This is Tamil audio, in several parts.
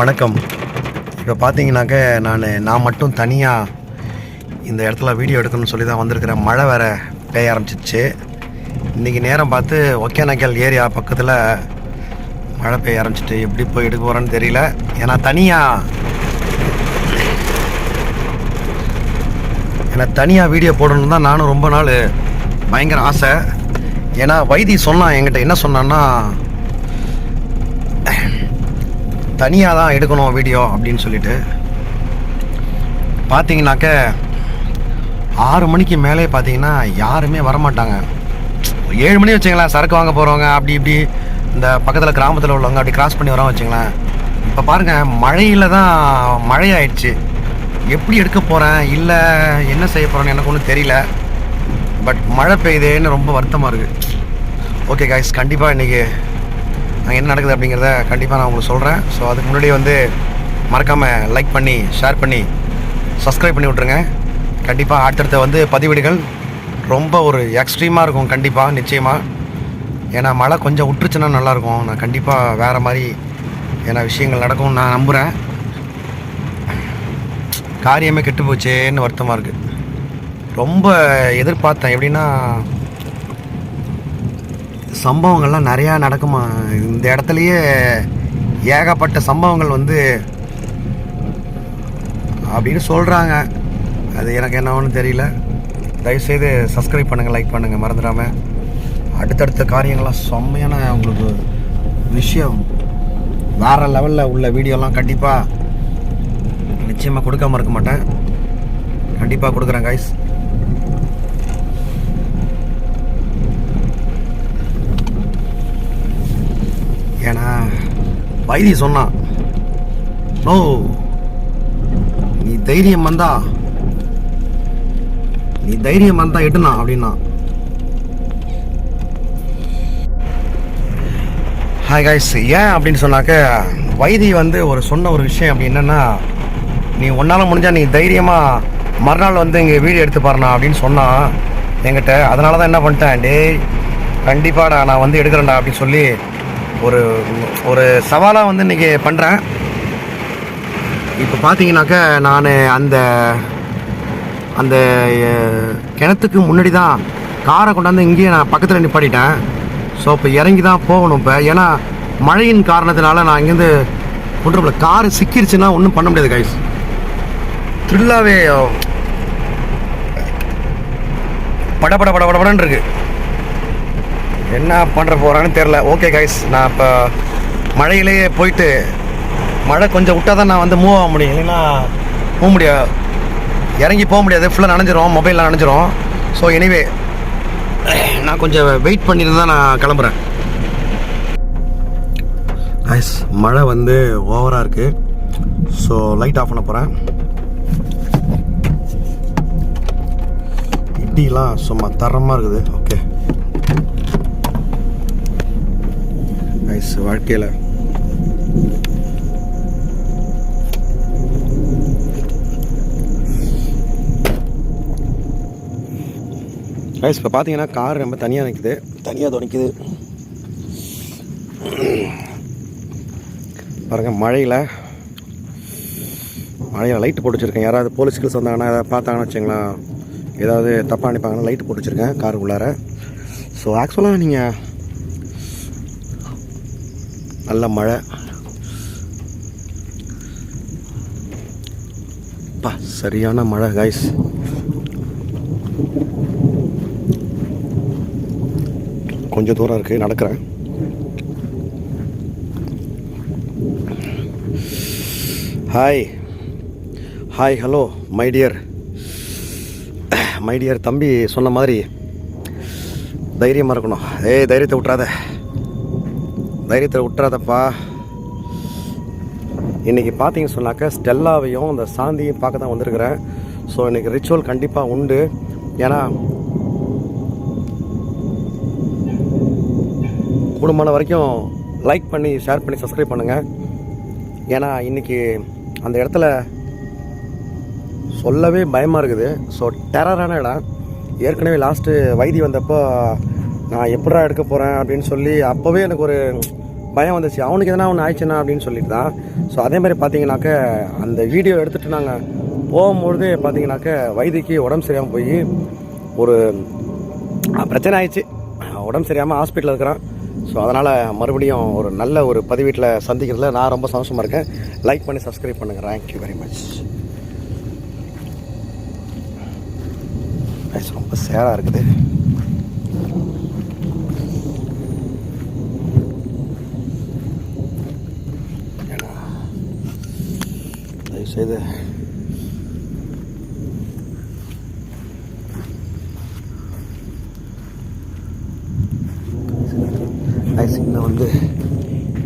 வணக்கம். இப்போ பார்த்தீங்கன்னாக்க நான் மட்டும் தனியாக இந்த இடத்துல வீடியோ எடுக்கணும்னு சொல்லி தான் வந்திருக்கிறேன். மழை வேறு பெய்ய ஆரம்பிச்சிச்சு. இன்றைக்கி நேரம் பார்த்து ஒகேனக்கல் ஏரியா பக்கத்தில் மழை பெய்ய ஆரம்பிச்சிட்டு எப்படி போய் எடுக்க போகிறேன்னு தெரியல. ஏன்னா தனியாக வீடியோ போடணுன்னு தான் நானும் ரொம்ப நாள் பயங்கர ஆசை. ஏன்னா வைத்தி சொன்னான் என்கிட்ட, என்ன சொன்னான்னா தனியாக தான் எடுக்கணும் வீடியோ அப்படின்னு சொல்லிட்டு. பார்த்தீங்கன்னாக்க 6 மணிக்கு மேலே பார்த்தீங்கன்னா யாருமே வரமாட்டாங்க. 7 மணி வச்சுங்களேன், சரக்கு வாங்க போகிறவங்க அப்படி இப்படி இந்த பக்கத்தில் கிராமத்தில் உள்ளவங்க அப்படி கிராஸ் பண்ணி வரோம் வச்சுங்களேன். இப்போ பாருங்கள், மழையில் தான் மழையாயிடுச்சு. எப்படி எடுக்க போகிறேன் இல்லை என்ன செய்ய போகிறேன்னு எனக்கு ஒன்றும் தெரியல. பட் மழை பெய்யுதேன்னு ரொம்ப வருத்தமாக இருக்குது. ஓகே காய்ஸ், கண்டிப்பாக இன்றைக்கி என்ன நடக்குது அப்படிங்கிறத கண்டிப்பாக நான் உங்களுக்கு சொல்கிறேன். ஸோ அதுக்கு முன்னாடி மறக்காமல் லைக் பண்ணி ஷேர் பண்ணி சப்ஸ்கிரைப் பண்ணி விட்ருங்க. கண்டிப்பாக அடுத்தடுத்த பதிவீடுகள் ரொம்ப ஒரு எக்ஸ்ட்ரீமாக இருக்கும் கண்டிப்பாக, நிச்சயமாக. ஏன்னா மழை கொஞ்சம் விட்டுருச்சுன்னா நல்லாயிருக்கும். நான் கண்டிப்பாக வேறு மாதிரி ஏன்னா விஷயங்கள் நடக்கும்னு நான் நம்புகிறேன். காரியமே கெட்டு போச்சேன்னு வருத்தமாக இருக்குது. ரொம்ப எதிர்பார்த்தேன். எப்படின்னா சம்பவங்கள்லாம் நிறையா நடக்குமா இந்த இடத்துலையே, ஏகப்பட்ட சம்பவங்கள் அப்படின்னு சொல்கிறாங்க. அது எனக்கு என்ன ஒன்றும் தெரியல. தயவுசெய்து சப்ஸ்கிரைப் பண்ணுங்கள், லைக் பண்ணுங்கள் மறந்துடாமல். அடுத்தடுத்த காரியங்கள்லாம் செம்மையான உங்களுக்கு விஷயம் வேறு லெவலில் உள்ள வீடியோலாம் கண்டிப்பாக நிச்சயமாக கொடுக்காமல் இருக்க மாட்டேன். கண்டிப்பாக கொடுக்குறேன் கைஸ். ஏன்னா வைத்தி சொன்னான், ஓ நீ தைரியம் வந்தா எடுனா அப்படின்னா. ஹாய் கைஸ், ஏன் அப்படின்னு சொன்னாக்க வைத்தி சொன்ன ஒரு விஷயம் அப்படி என்னன்னா, நீ உன்னால் முடிஞ்சால் நீ தைரியமாக மறுநாள் இங்கே வீடியோ எடுத்து பாருண்ணா அப்படின்னு சொன்னான் என்கிட்ட. அதனால தான் என்ன பண்ணிட்டேன், டேய் கண்டிப்பாடா நான் எடுக்கிறேன்டா அப்படின்னு சொல்லி ஒரு ஒரு சவாலாக இன்றைக்கி பண்ணுறேன். இப்போ பார்த்தீங்கன்னாக்க நான் அந்த கிணத்துக்கு முன்னாடி தான் காரை கொண்டாந்து இங்கேயே நான் பக்கத்தில் நிப்பாட்டிட்டேன். ஸோ இப்போ இறங்கி தான் போகணும் இப்போ. ஏன்னா மழையின் காரணத்தினால நான் இங்கேருந்து கொண்டு காரு சிக்கிருச்சுன்னா ஒன்றும் பண்ண முடியாது கைஸ். த்ரில்லாகவே படன்னு இருக்கு. என்ன பண்ணுற போகிறான்னு தெரில. ஓகே கைஸ், நான் இப்போ மழையிலேயே போயிட்டு மழை கொஞ்சம் விட்டால் தான் நான் மூவ் ஆக முடியும். இல்லைன்னா போக முடியாது, இறங்கி போக முடியாது, ஃபுல்லாக நனைஞ்சிரும், மொபைலில் நனைஞ்சிரும். ஸோ எனிவே நான் கொஞ்சம் வெயிட் பண்ணிட்டு தான் நான் கிளம்புறேன் கைஸ். மழை ஓவராக இருக்குது. ஸோ லைட் ஆஃப் பண்ண போகிறேன். இடிலாம் சும்மா தரமாக இருக்குது. ஓகே கைஸ், வாழ்க்கையில் கைஸ் இப்போ பார்த்தீங்கன்னா கார் ரொம்ப தனியாக நிற்குது. பாருங்கள், மழையில் லைட்டு போட்டு வச்சுருக்கேன். யாராவது போலீஸ்கில்ஸ் வந்தாங்கன்னா ஏதாவது பார்த்தாங்கன்னு வச்சுங்களேன், ஏதாவது தப்பாக நினைப்பாங்கன்னா லைட்டு போட்டு வச்சுருக்கேன் காருக்குள்ளார. ஸோ ஆக்சுவலாக நீங்கள் நல்ல மழை சரியான மழை கைஸ். கொஞ்சம் தூரம் இருக்குது, நடக்கிறேன். ஹாய் ஹலோ மை டியர் தம்பி சொன்ன மாதிரி தைரியமாக இருக்கணும். தைரியத்தை விட்டுறாதப்பா. இன்றைக்கி பார்த்தீங்கன்னு சொன்னாக்க ஸ்டெல்லாவையும் அந்த சாந்தியும் பார்க்க தான் வந்திருக்கிறேன். ஸோ இன்றைக்கி ரிச்சுவல் கண்டிப்பாக உண்டு. ஏன்னா கூடுமான வரைக்கும் லைக் பண்ணி ஷேர் பண்ணி சப்ஸ்கிரைப் பண்ணுங்கள். ஏன்னா இன்றைக்கி அந்த இடத்துல சொல்லவே பயமாக இருக்குது. ஸோ டெரரான இடம். ஏற்கனவே லாஸ்ட்டு வைத்தி வந்தப்போ நான் எப்படா எடுக்க போகிறேன் அப்படின்னு சொல்லி அப்போவே எனக்கு ஒரு பயம் வந்துச்சு, அவனுக்கு எதனா ஒன்று ஆயிடுச்சுன்னா அப்படின்னு சொல்லிட்டு தான். ஸோ அதே மாதிரி பார்த்தீங்கன்னாக்க அந்த வீடியோ எடுத்துகிட்டு நாங்கள் போகும்பொழுது பார்த்தீங்கன்னாக்க வைத்திக்கு உடம்பு சரியாமல் போய் ஒரு பிரச்சனை ஆயிடுச்சு. உடம்பு சரியாமல் ஹாஸ்பிட்டலில் இருக்கிறான். ஸோ அதனால் மறுபடியும் ஒரு நல்ல ஒரு பதிவீட்டில் சந்திக்கிறதுல நான் ரொம்ப சந்தோஷமாக இருக்கேன். லைக் பண்ணி சப்ஸ்கிரைப் பண்ணுங்கள். Thank you very much. ரொம்ப சேராக இருக்குது. தயவுசெய்து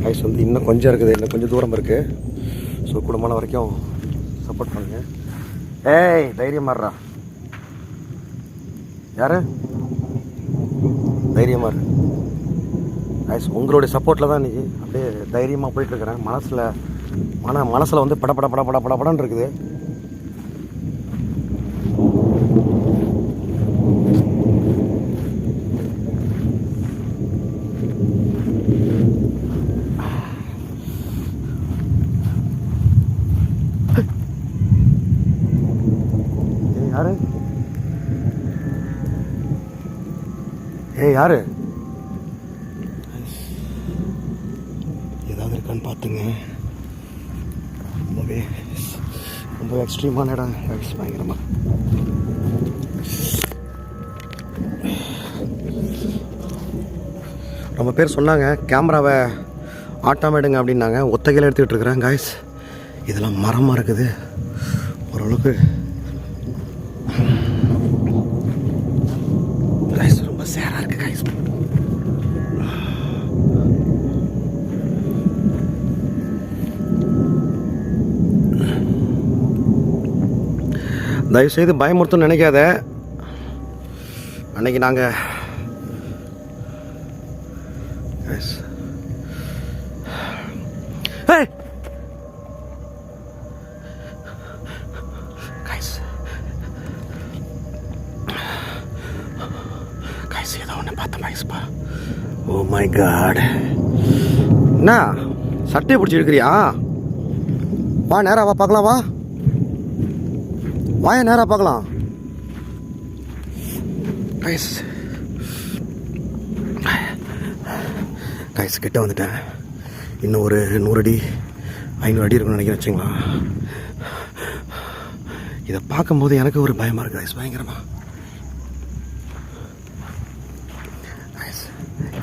ஐஸ் வந்து இன்னும் கொஞ்சம் இருக்குது, இன்னும் கொஞ்சம் தூரம் இருக்குது. ஸோ குடும்பமான வரைக்கும் சப்போர்ட் பண்ணுங்கள். ஏய் தைரியமாடுறா, யார் தைரியமாக இருக்கு ஐஸ். உங்களுடைய சப்போர்ட்டில் தான் இன்றைக்கி அப்படியே தைரியமாக போயிட்டுருக்கிறேன். மனசில் வந்து படன்னு இருக்குது. யாரு யாரு ஏதாவது இருக்கான்னு பார்த்துங்க. ரொம்ப எக்ஸ்ட்ரீமான இடம், பயங்கரமாக. ரொம்ப பேர் சொன்னாங்க கேமராவை ஆட்டாமல் எடுங்க அப்படின்னாங்க. ஒத்தகையில் எடுத்துக்கிட்டு இருக்கிறேன் காய்ஸ். இதெல்லாம் மரமாக இருக்குது ஓரளவுக்கு. ரொம்ப சேராக இருக்குது காய்ஸ். தயவுசெய்து பயமுறுத்துன்னு நினைக்காத. அன்னைக்கு நாங்கள் ஏதோ ஒன்று பார்த்தேன் பாய்ஸ்பா. ஓ மை காட், என்ன சட்டையை பிடிச்சி எடுக்கிறியா? வா நேராக வா பார்க்கலாம். வாய நேராக பார்க்கலாம். கைஸ் கிட்ட வந்துட்டேன். இன்னும் ஒரு 100 அடி 500 அடி இருக்குன்னு நினைக்கிறேன் வச்சுங்களா. இதை பார்க்கும்போது எனக்கு ஒரு பயமாக இருக்குது கைஸ், பயங்கரமாக.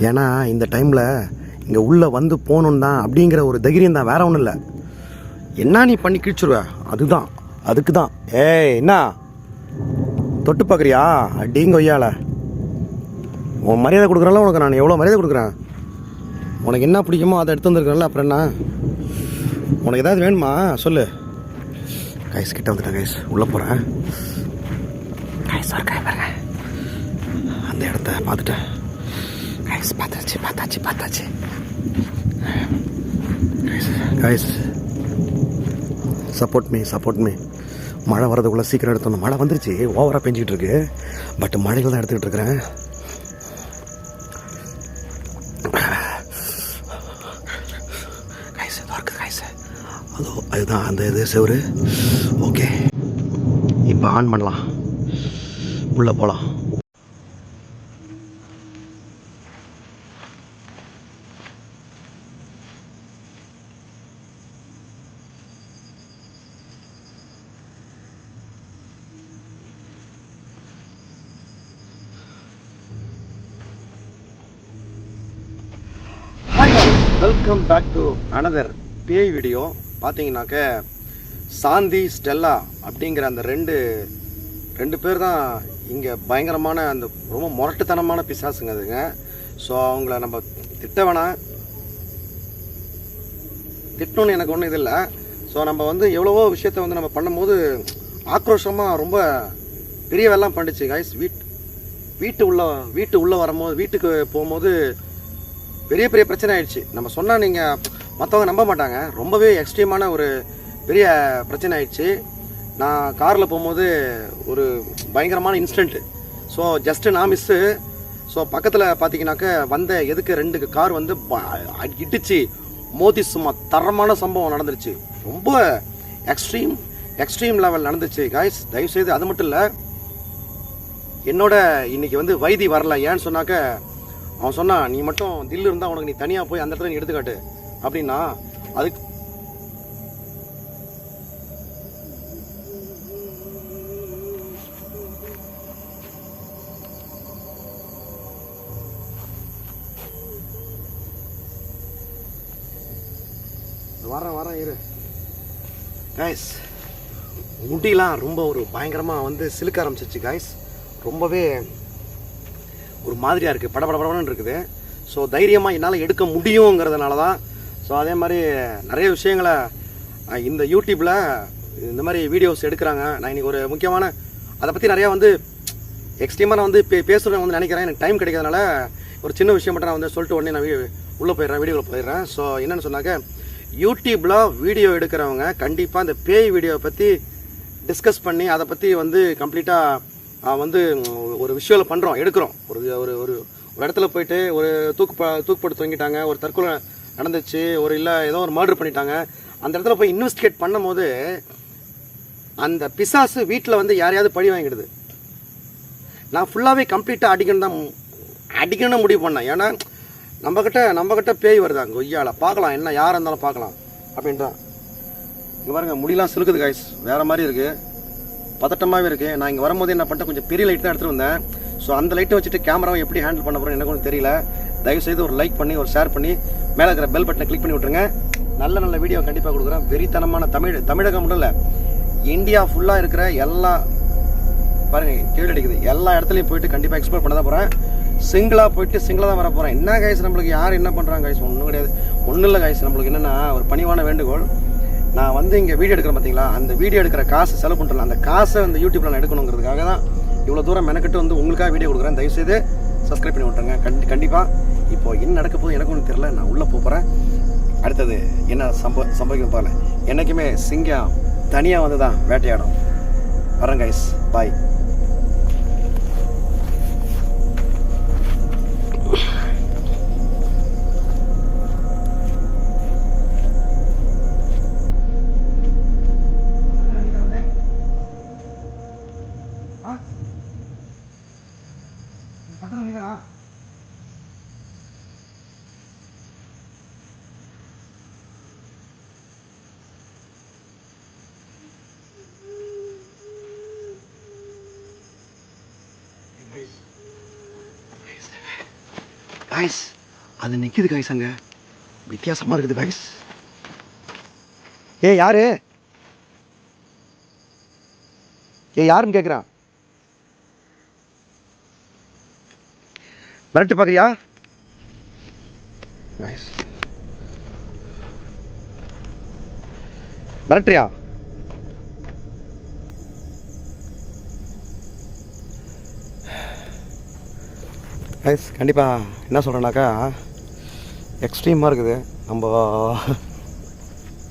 ஏன்னா இந்த டைமில் இங்கே உள்ளே வந்து போகணும் தான் அப்படிங்கிற ஒரு தைரியம் தான், வேற ஒன்றும் இல்லை. என்ன நீ பண்ணி கிழிச்சிருவ, அதுக்கு தான். ஏய் என்ன தொட்டு பார்க்குறியா? அடிங்க ஒய்யால. உன் மரியாதை கொடுக்குறல உனக்கு நான் எவ்வளோ மரியாதை கொடுக்குறேன். உனக்கு என்ன பிடிக்குமோ அதை எடுத்து வந்துருக்கல, அப்புறம் என்ன உனக்கு ஏதாவது வேணுமா சொல்லு. கைஸ் கிட்ட வந்துட்டேன் கைஸ், உள்ளே போகிறேன் கைஸ். பாருங்க அந்த இடத்த பார்த்துட்டேன் கைஸ். பார்த்தாச்சு கைஸ். Support me. மழை வரதுக்குள்ளே சீக்கிரம் எடுத்தோம். மழை வந்துருச்சு, ஓவராக பெஞ்சிக்கிட்டு இருக்கு. பட் மழைகள் தான் எடுத்துக்கிட்டு இருக்கிறேன். அதுதான் அந்த இது செவரு. ஓகே, இப்போ ஆன் பண்ணலாம், உள்ளே போகலாம். வெல்கம் பேக் டு அனதர் பேய் வீடியோ. பார்த்தீங்கன்னாக்க சாந்தி ஸ்டெல்லா அப்படிங்கிற அந்த ரெண்டு பேர் தான் இங்கே பயங்கரமான அந்த ரொம்ப முரட்டுத்தனமான பிசாசுங்க அதுங்க. ஸோ அவங்கள நம்ம திட்ட வேணாம், திட்டணும்னு எனக்கு ஒன்றும் இது இல்லை. ஸோ நம்ம வந்து எவ்வளவோ விஷயத்த வந்து நம்ம பண்ணும்போது ஆக்ரோஷமாக ரொம்ப பெரிய வேலைலாம் பண்ணிச்சு கைஸ். வீட்டு உள்ளே வரும்போது, வீட்டுக்கு போகும்போது பெரிய பிரச்சனை ஆயிடுச்சு. நம்ம சொன்னால் நீங்கள் மற்றவங்க நம்ப மாட்டாங்க. ரொம்பவே எக்ஸ்ட்ரீமான ஒரு பெரிய பிரச்சனை ஆயிடுச்சு. நான் காரில் போகும்போது ஒரு பயங்கரமான இன்சிடெண்ட்டு. ஸோ ஜஸ்ட்டு நான் மிஸ்ஸு. ஸோ பக்கத்தில் பார்த்தீங்கன்னாக்க வந்த எதுக்கு 2 கார் வந்து இடிச்சு மோதி சும்மா தரமான சம்பவம் நடந்துருச்சு. ரொம்ப எக்ஸ்ட்ரீம் லெவல் நடந்துச்சு காய்ஸ். தயவுசெய்து அது மட்டும் இல்லை, என்னோட இன்னைக்கு வந்து வைத்தி வரல. ஏன்னு சொன்னாக்க அவன் சொன்னான், நீ மட்டும் தில்லு இருந்தால் உனக்கு நீ தனியாக போய் அந்த இடத்துல நீ எடுத்துக்காட்டு அப்படின்னா. அதுக்கு வரேன் இரு காய்ஸ். முடியெலாம் ரொம்ப ஒரு பயங்கரமாக வந்து சிலுக்க ஆரம்பிச்சிச்சு காய்ஸ். ரொம்பவே ஒரு மாதிரியாக இருக்குது, படபடன்னு இருக்குது. ஸோ தைரியமாக என்னால் எடுக்க முடியுங்கிறதுனால தான். ஸோ அதே மாதிரி நிறைய விஷயங்களை இந்த யூடியூப்பில் இந்த மாதிரி வீடியோஸ் எடுக்கிறாங்க. நான் இன்றைக்கி ஒரு முக்கியமான அதை பற்றி நிறையா வந்து எக்ஸ்ட்ரீமாக நான் வந்து பேசுகிறேன் வந்து நினைக்கிறேன். எனக்கு டைம் கிடைக்கிறதுனால ஒரு சின்ன விஷயம் மட்டும் நான் வந்து சொல்லிட்டு உடனே நான் உள்ளே போயிடுறேன், வீடியோவில் போயிடுறேன். ஸோ என்னென்னு சொன்னாக்க, யூடியூப்பில் வீடியோ எடுக்கிறவங்க கண்டிப்பாக இந்த பேய் வீடியோவை பற்றி டிஸ்கஸ் பண்ணி அதை பற்றி வந்து கம்ப்ளீட்டாக வந்து ஒரு விஷுவலை பண்ணுறோம், எடுக்கிறோம். ஒரு ஒரு ஒரு இடத்துல போயிட்டு ஒரு தூக்குப்பட்டு தொங்கிட்டாங்க, ஒரு தற்கொலை நடந்துச்சு, ஒரு இல்லை ஏதோ ஒரு மர்டர் பண்ணிட்டாங்க, அந்த இடத்துல போய் இன்வெஸ்டிகேட் பண்ணும் போது அந்த பிசாசு வீட்டில் வந்து யாரையாவது பழி வாங்கிடுது. நான் ஃபுல்லாகவே கம்ப்ளீட்டாக அடிக்கணும்னு முடிவு பண்ணேன். ஏன்னா நம்மக்கிட்ட பேய் வருதாங்க கொய்யால பார்க்கலாம், என்ன யாராக இருந்தாலும் பார்க்கலாம் அப்படின்றான். இங்கே பாருங்க, முடியெல்லாம் சிலுக்குது காய்ஸ், வேறு மாதிரி இருக்குது, பதட்டமாகவே இருக்குது. நான் இங்கே வரும்போது என்ன பண்ணிட்டேன், கொஞ்சம் பெரிய லைட் தான் எடுத்துகிட்டு வந்தேன். ஸோ அந்த லைட்டை வச்சுட்டு கேமராவை எப்படி ஹேண்டில் பண்ண போகிறேன் எனக்கு ஒன்றும் தெரியல. தயவுசெய்து ஒரு லைக் பண்ணி ஒரு ஷேர் பண்ணி மேலே இருக்கிற பெல் பட்டனை கிளிக் பண்ணி விட்ருங்க. நல்ல வீடியோ கண்டிப்பாக கொடுக்குறேன். வெறித்தனமான தமிழகம் மட்டும் இல்லை, இந்தியா ஃபுல்லாக இருக்கிற எல்லா பாருங்கள் கேள்வி அடிக்குது, எல்லா இடத்துலையும் போயிட்டு கண்டிப்பாக எக்ஸ்ப்ளோர் பண்ண தான் போகிறேன். சிங்கிளாக போயிட்டு சிங்கிளாக தான் வர போகிறேன். என்ன காய்ஸ் நம்மளுக்கு யார் என்ன பண்ணுறாங்க காய்ஸ், ஒன்றும் கிடையாது, ஒன்றும் இல்லை காய்ஸ். நம்மளுக்கு என்னென்னா ஒரு பணிவான வேண்டுகோள், நான் வந்து இங்கே வீடியோ எடுக்கிறேன் பார்த்தீங்களா, அந்த வீடியோ எடுக்கிற காசு செலவு பண்ணுறேன், அந்த காசை வந்து யூடியூப்பில் நான் எடுக்கணுங்கிறதுக்காக தான் இவ்வளோ தூரம் மெனக்கிட்டு வந்து உங்களுக்காக வீடியோ கொடுக்குறேன். தயவுசெய்து சப்ஸ்கிரைப் பண்ணி விட்டுருங்க. கண்டிப்பாக இப்போ என்ன நடக்க போகுது எனக்கு ஒன்றும் தெரியல. நான் உள்ளே போகிறேன். அடுத்தது என்ன சம்பவிக்கும் பாருங்க. என்றைக்குமே சிங்கம் தனியாக வந்து தான் வேட்டையாடும். வரேன் கைஸ், பாய். காய்ஸ் அது நிற்கிது காய்ஸ், அங்கே வித்தியாசமாக இருக்குது காய்ஸ். யாரு யாருன்னு கேட்குறான். மிரட்டு பார்க்குறியா காய்ஸ், மிரட்டுறியா? கைஸ் கண்டிப்பாக என்ன சொல்கிறேன்னாக்கா, எக்ஸ்ட்ரீமாக இருக்குது. நம்ம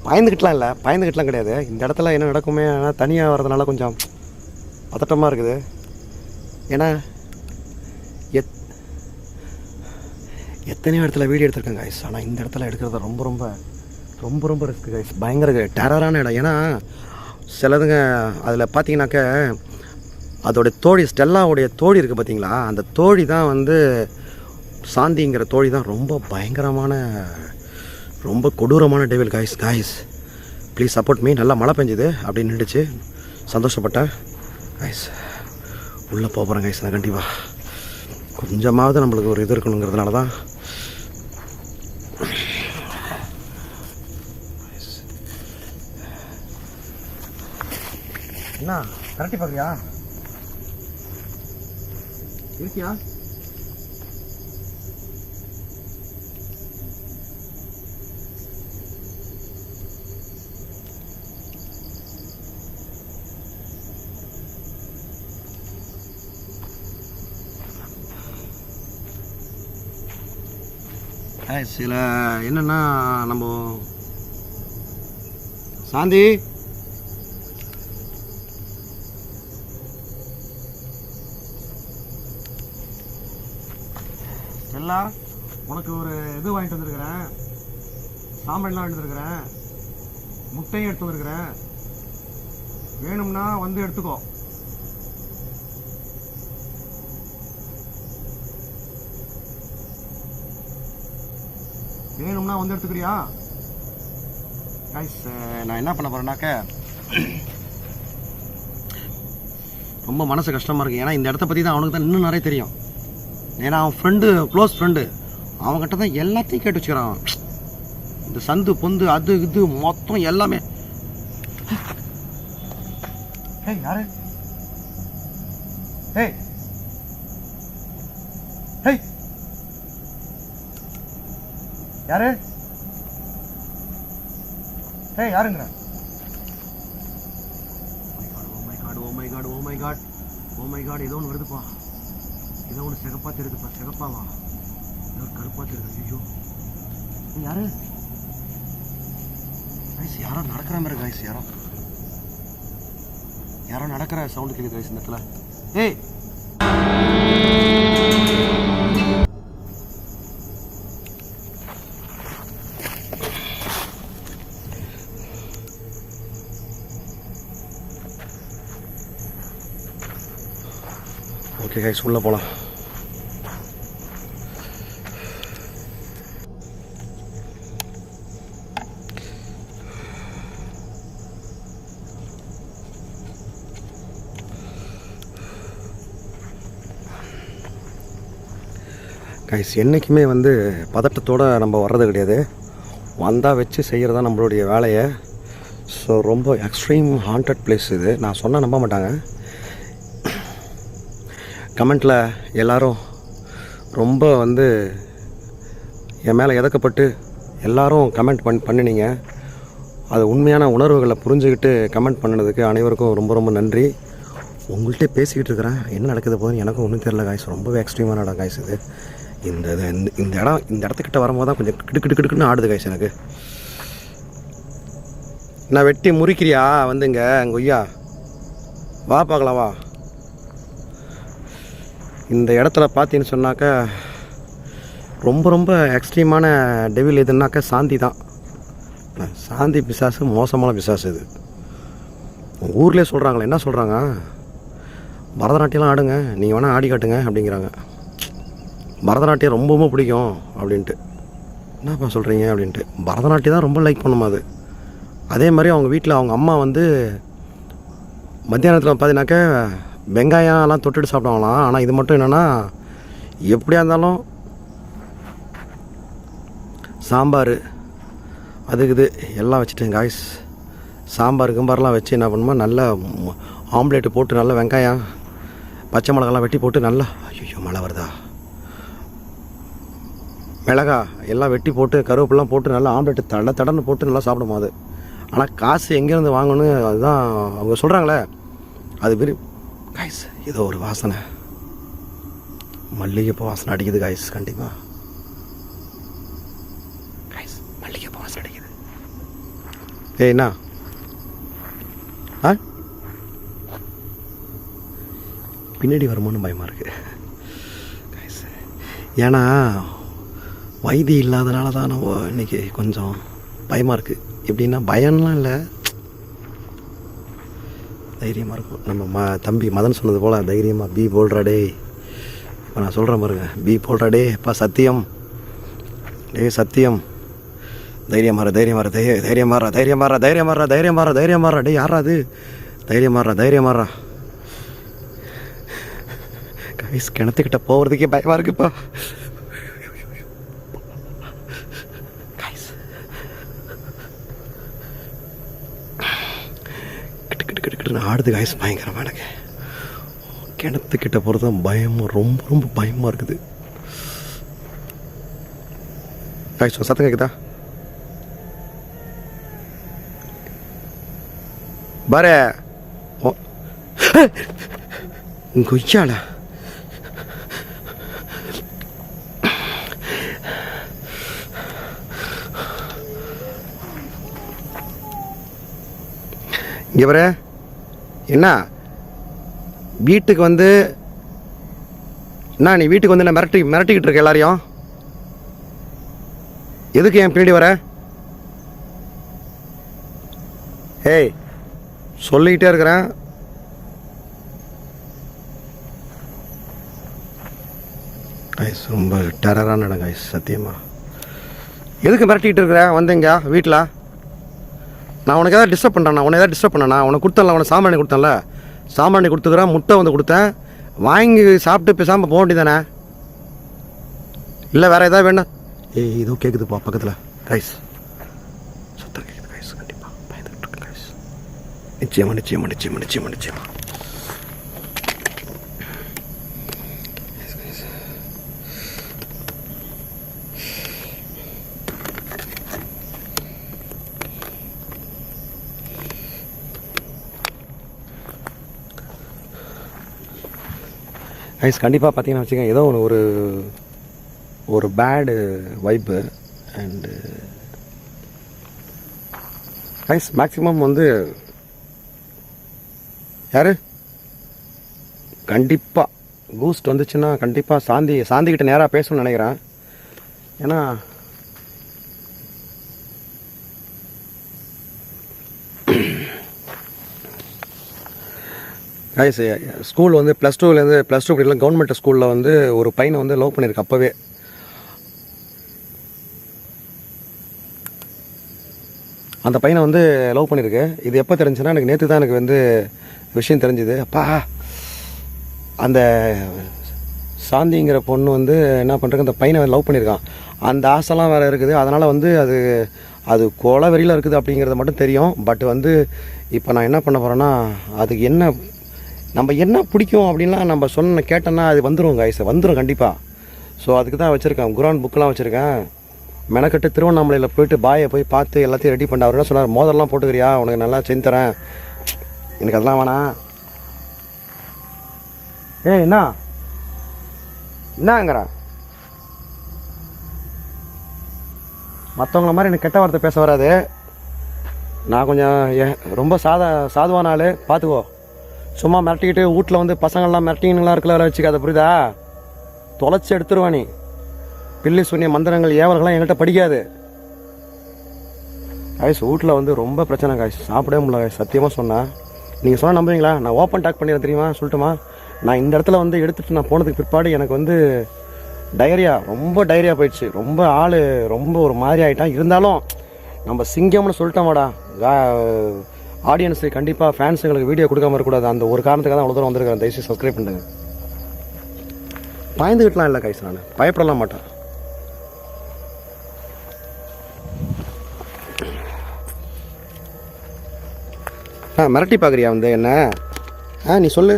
பயந்துக்கிட்டலாம் கிடையாது. இந்த இடத்துல என்ன நடக்குமே, ஆனால் தனியாக வர்றதுனால கொஞ்சம் பதட்டமாக இருக்குது. ஏன்னா எத்தனையோ இடத்துல வீடியோ எடுத்திருக்கேன் கைஸ், ஆனால் இந்த இடத்துல எடுக்கிறது ரொம்ப ரொம்ப ரொம்ப ரொம்ப ரிஸ்க்கு கைஸ். பயங்கர டெரரான இடம். ஏன்னா சிலதுங்க அதில் பார்த்தீங்கன்னாக்க அதோடைய தோழி, ஸ்டெல்லாவுடைய தோழி இருக்குது பார்த்தீங்களா, அந்த தோழி தான் வந்து சாந்திங்கிற தோழி தான் ரொம்ப பயங்கரமான ரொம்ப கொடூரமான devil guys. Please support me. நல்லா மழை பெஞ்சுது அப்படின்னு நின்றுச்சு, சந்தோஷப்பட்டேன் காய்ஸ். உள்ளே போகிறேன் காய்ஸ். நான் கண்டிப்பாக கொஞ்சமாவது நம்மளுக்கு ஒரு இது இருக்கணுங்கிறதுனால தான். என்ன கரெக்டி பார்க்குறியா இருக்கியா? சில என்னன்னா நம்ம சாந்தி செல்லா, உனக்கு ஒரு இது வாங்கிட்டு வந்துருக்கிறேன், சாம்பார்லாம் வாங்கிட்டு வந்துருக்கிறேன், முட்டையும் எடுத்து வந்துருக்கிறேன். வேணும்னா வந்து எடுத்துக்கோ. வேணும்னா வந்து எடுத்துக்கிறியா? கைஸ், நான் என்ன பண்ண போறேன்னாக்க ரொம்ப மனசு கஷ்டமாக இருக்குது. ஏன்னா இந்த இடத்த பற்றி தான் அவனுக்கு தான் இன்னும் நிறைய தெரியும். ஏன்னா அவன் ஃப்ரெண்டு, க்ளோஸ் ஃப்ரெண்டு, அவங்ககிட்ட தான் எல்லாத்தையும் கேட்டு வச்சுக்கிறான். இந்த சந்து பொந்து அது இது மொத்தம் எல்லாமே. ஏய் யாரு? ஏய் ஏய் யாரு? ஏய் யாருங்கிற? ஓ மை காட், ஏதோ ஒன்று வருதுப்பா. ஏதோ ஒன்று சிகப்பா தெரியுதுப்பா. சிகப்பாவா? ஏதோ கருப்பா தெரியுது. ஐயோ, யாரு? கைஸ், யாரோ நடக்கிற மாதிரி கைஸ். யாரோ நடக்கிற சவுண்டு கேட்குது கைஸ் இந்த இடத்துல. ஏய் ஓகே கைஸ், உள்ளே போகலாம். கைஸ், என்றைக்குமே வந்து பதட்டத்தோடு நம்ம வர்றது கிடையாது. வந்தால் வச்சு செய்கிறது தான் நம்மளுடைய வேலையை. ஸோ ரொம்ப எக்ஸ்ட்ரீம் ஹாண்டட் பிளேஸ் இது. நான் சொன்னால் நம்ப மாட்டாங்க. கமெண்ட்டில் எல்லோரும் ரொம்ப வந்து என் மேலே எதக்கப்பட்டு எல்லோரும் கமெண்ட் பண்ணினீங்க. அது உண்மையான உணர்வுகளை புரிஞ்சுக்கிட்டு கமெண்ட் பண்ணினதுக்கு அனைவருக்கும் ரொம்ப ரொம்ப நன்றி. உங்கள்கிட்ட பேசிக்கிட்டு இருக்கிறேன், என்ன நடக்குது போதுன்னு எனக்கும் ஒன்றும் தெரியல காய்ஸ். ரொம்பவே எக்ஸ்ட்ரீமான இடம் காய்ஸ் இது. இந்த இடத்துக்கிட்ட வரும்போது தான் கொஞ்சம் கிடுக்குன்னு ஆடுது காய்ஸ் எனக்கு. நான் வெட்டி முறிக்கிறியா வந்துங்க கொய்யா? வா பார்க்கலாம் வா. இந்த இடத்துல பார்த்தீங்கன்னு சொன்னாக்கா ரொம்ப ரொம்ப எக்ஸ்ட்ரீமான டெவில் எதுனாக்கா சாந்தி தான். சாந்தி பிசாசு மோசமான பிசாசு இது. ஊர்லேயே சொல்கிறாங்களே, என்ன சொல்கிறாங்க, பரதநாட்டியம்லாம் ஆடுங்க, நீங்கள் வேணால் ஆடி காட்டுங்க அப்படிங்கிறாங்க. பரதநாட்டியம் ரொம்பவும் பிடிக்கும் அப்படின்ட்டு. என்னப்பா சொல்கிறீங்க அப்படின்ட்டு. பரதநாட்டியம் தான் ரொம்ப லைக் பண்ணுமா அது. அதே மாதிரி அவங்க வீட்டில் அவங்க அம்மா வந்து மத்தியானத்தில் பார்த்தீங்கன்னாக்கா வெங்காயம்லாம் தொட்டுட்டு சாப்பிடுவாங்களாம். ஆனால் இது மட்டும் என்னென்னா, எப்படியா இருந்தாலும் சாம்பார் அதுக்கு இது எல்லாம் வச்சுட்டேன் காய்ஸ். சாம்பார் கிம்பார்லாம் வச்சு என்ன பண்ணுமா, நல்லா ஆம்லேட்டு போட்டு நல்லா வெங்காயம் பச்சை மிளகாலாம் வெட்டி போட்டு நல்லா, ஐயோ மழை வருதா, மிளகா எல்லாம் வெட்டி போட்டு கருவேப்பிலாம் போட்டு நல்லா ஆம்லேட்டு தடன்னு போட்டு நல்லா சாப்பிடுமா அது. ஆனால் காசு எங்கேருந்து வாங்கணும் அதுதான் அவங்க சொல்கிறாங்களே, அது பெரிய காய்ஸ். ஏதோ ஒரு வாசனை, மல்லிகைப்பூ வாசனை அடிக்குது காய்ஸ். கண்டிப்பாக காய்ஸ், மல்லிகைப்பூ வாசனை அடிக்குது. என்ன ஆ பின்னாடி வருமோன்னு பயமாக இருக்குது காய்ஸ். ஏன்னா வைத்தி இல்லாதனால தான் நம்ம இன்றைக்கி கொஞ்சம் பயமாக இருக்குது. எப்படின்னா பயம்லாம் இல்லை, தைரியமாக இருக்கும். நம்ம தம்பி மதன் சொன்னது போல் தைரியமாக பி போல்றா டே. இப்போ நான் சொல்கிறேன் பாருங்க, பி போல்றா டே. அப்பா சத்தியம் டே, சத்தியம். தைரியமாற தைரியமாற தைரியமாறா தைரியமாறா தைரியமாறா தைரியமாறா தைரியமாறா டே. யாரா அது? தைரியமாறா. கைஸ், கிணத்துக்கிட்ட போகிறதுக்கே பயமாக இருக்குப்பா. ஆடுது காய்ஸ், பயங்கரமாக எனக்கு. கிணத்துக்கிட்ட போகிறது தான் பயமாக, ரொம்ப ரொம்ப பயமாக இருக்குது காய்ஸ். சத்தம் கேட்குதா பாரு? கொய்யால இங்கே பாரு. என்ன வீட்டுக்கு வந்து என்ன நீ வீட்டுக்கு வந்து என்ன மிரட்டிக்கிட்டு இருக்க எல்லாரையும்? எதுக்கு என் பின்னாடி வர? ஏய், சொல்லிக்கிட்டே இருக்கிறேன். கைஸ் ரொம்ப டெரரான இடம் கைஸ், சத்தியமா. எதுக்கு மிரட்டிகிட்டு இருக்கிறேன்? வந்தேங்க வீட்டில் நான் உனக்கு எதாவது டிஸ்டர்ப் பண்ணுறேன்? உன்னை எதாவது டிஸ்டர்ப் பண்ணேண்ணா? உனக்கு கொடுத்தல, உனக்கு சாமானி கொடுத்தேன்ல, சாமானி கொடுத்துக்கிறேன், முட்டை வந்து கொடுத்தேன், வாங்கி சாப்பிட்டு பேசாமல் போக வேண்டியதானே? இல்லை வேறு எதாவது வேணா? ஏய், இதோ கேட்குதுப்பா பக்கத்தில் கைஸ், சத்தம் கேட்குது கைஸ். கண்டிப்பாக பயந்துட்டு இருக்கு கைஸ். நிச்சயமா நிச்சயமா நிச்சயமா நிச்சயமா நிச்சயமா. கைஸ் கண்டிப்பாக பார்த்தீங்கன்னா வச்சுக்கோங்க, ஏதோ ஒரு பேடு வைப்பு. அண்டு கைஸ் மேக்ஸிமம் வந்து யார் கண்டிப்பாக கூஸ்ட் வந்துச்சுன்னா கண்டிப்பாக சாந்திக்கிட்ட நேராக பேசணும்னு நினைக்கிறேன். ஏன்னா கைஸ் ஸ்கூல் வந்து +2 படிக்கலாம் கவர்மெண்ட் ஸ்கூலில் வந்து ஒரு பையனை வந்து லவ் பண்ணியிருக்கு. அப்போவே அந்த பையனை வந்து லவ் பண்ணியிருக்கு. இது எப்போ தெரிஞ்சுன்னா எனக்கு நேற்று தான் எனக்கு வந்து விஷயம் தெரிஞ்சுது. அப்பா அந்த சாந்திங்கிற பொண்ணு வந்து என்ன பண்ணுறது, அந்த பையனை லவ் பண்ணியிருக்கான். அந்த ஆசைலாம் வேறு இருக்குது. அதனால் வந்து அது கொலை வெறியில் இருக்குது அப்படிங்கிறது மட்டும் தெரியும். பட் வந்து இப்போ நான் என்ன பண்ண போகிறேன்னா, அதுக்கு நம்ம என்ன பிடிக்கும் அப்படின்லாம் நம்ம கேட்டோன்னா அது வந்துடும் கைஸ், வந்துடும் கண்டிப்பாக. ஸோ அதுக்கு தான் வச்சுருக்கேன், குரான் புக்கெலாம் வச்சுருக்கேன். மெனக்கட்டு திருவண்ணாமலையில் போயிட்டு பாயை போய் பார்த்து எல்லாத்தையும் ரெடி பண்ண. அவர் என்ன சொன்னார், மோதலாம் போட்டுக்கிறியா, உனக்கு நல்லா செஞ்சு தரேன். எனக்கு அதெல்லாம் வேணாம். என்னங்கிற மற்றவங்கள மாதிரி எனக்கு கெட்ட வார்த்தை பேச வராது. நான் கொஞ்சம் ரொம்ப சாதுவான ஆள், பார்த்துக்கோ. சும்மா மிரட்டிக்கிட்டு வீட்டில் வந்து பசங்கள்லாம் மிரட்டிங்கலாம் இருக்கல வச்சுக்காத, புரியுதா? தொலைச்சி எடுத்துருவா நீ. பில்லி சொன்னிய மந்திரங்கள் ஏவல்கள்லாம் என்கிட்ட படிக்காது காய்ஸ். வீட்டில் வந்து ரொம்ப பிரச்சனை காய்ஸ், சாப்பிடவே முடியல காய்ஸ், சத்தியமாக சொன்னேன். நீங்கள் சொன்னால் நம்புவீங்களா? நான் ஓப்பன் டாக் பண்ணிடுறேன் தெரியுமா, சொல்லட்டுமா? நான் இந்த இடத்துல வந்து எடுத்துகிட்டு நான் போனதுக்கு பிற்பாடு எனக்கு வந்து ரொம்ப டைரியா போயிடுச்சு. ரொம்ப ஆள் ரொம்ப ஒரு மாதிரி ஆகிட்டான். இருந்தாலும் நம்ம சிங்கம்னு சொல்லிட்டோமாடா, ஆடியன்ஸுக்கு கண்டிப்பாக ஃபேன்ஸுங்களுக்கு வீடியோ கொடுக்காம இருக்கக்கூடாது. அந்த ஒரு காரணத்துக்காக தான் அவ்வளோ தூரம் வந்திருக்கிறேன். தயவுசெய்து சப்ஸ்கிரைப் பண்ணுங்க. பயந்துக்கிட்டலாம் இல்லை கைஸ், நான் பயப்படலாம் மாட்டேன். மிரட்டி பார்க்குறியா வந்து என்ன? நீ சொல்லு,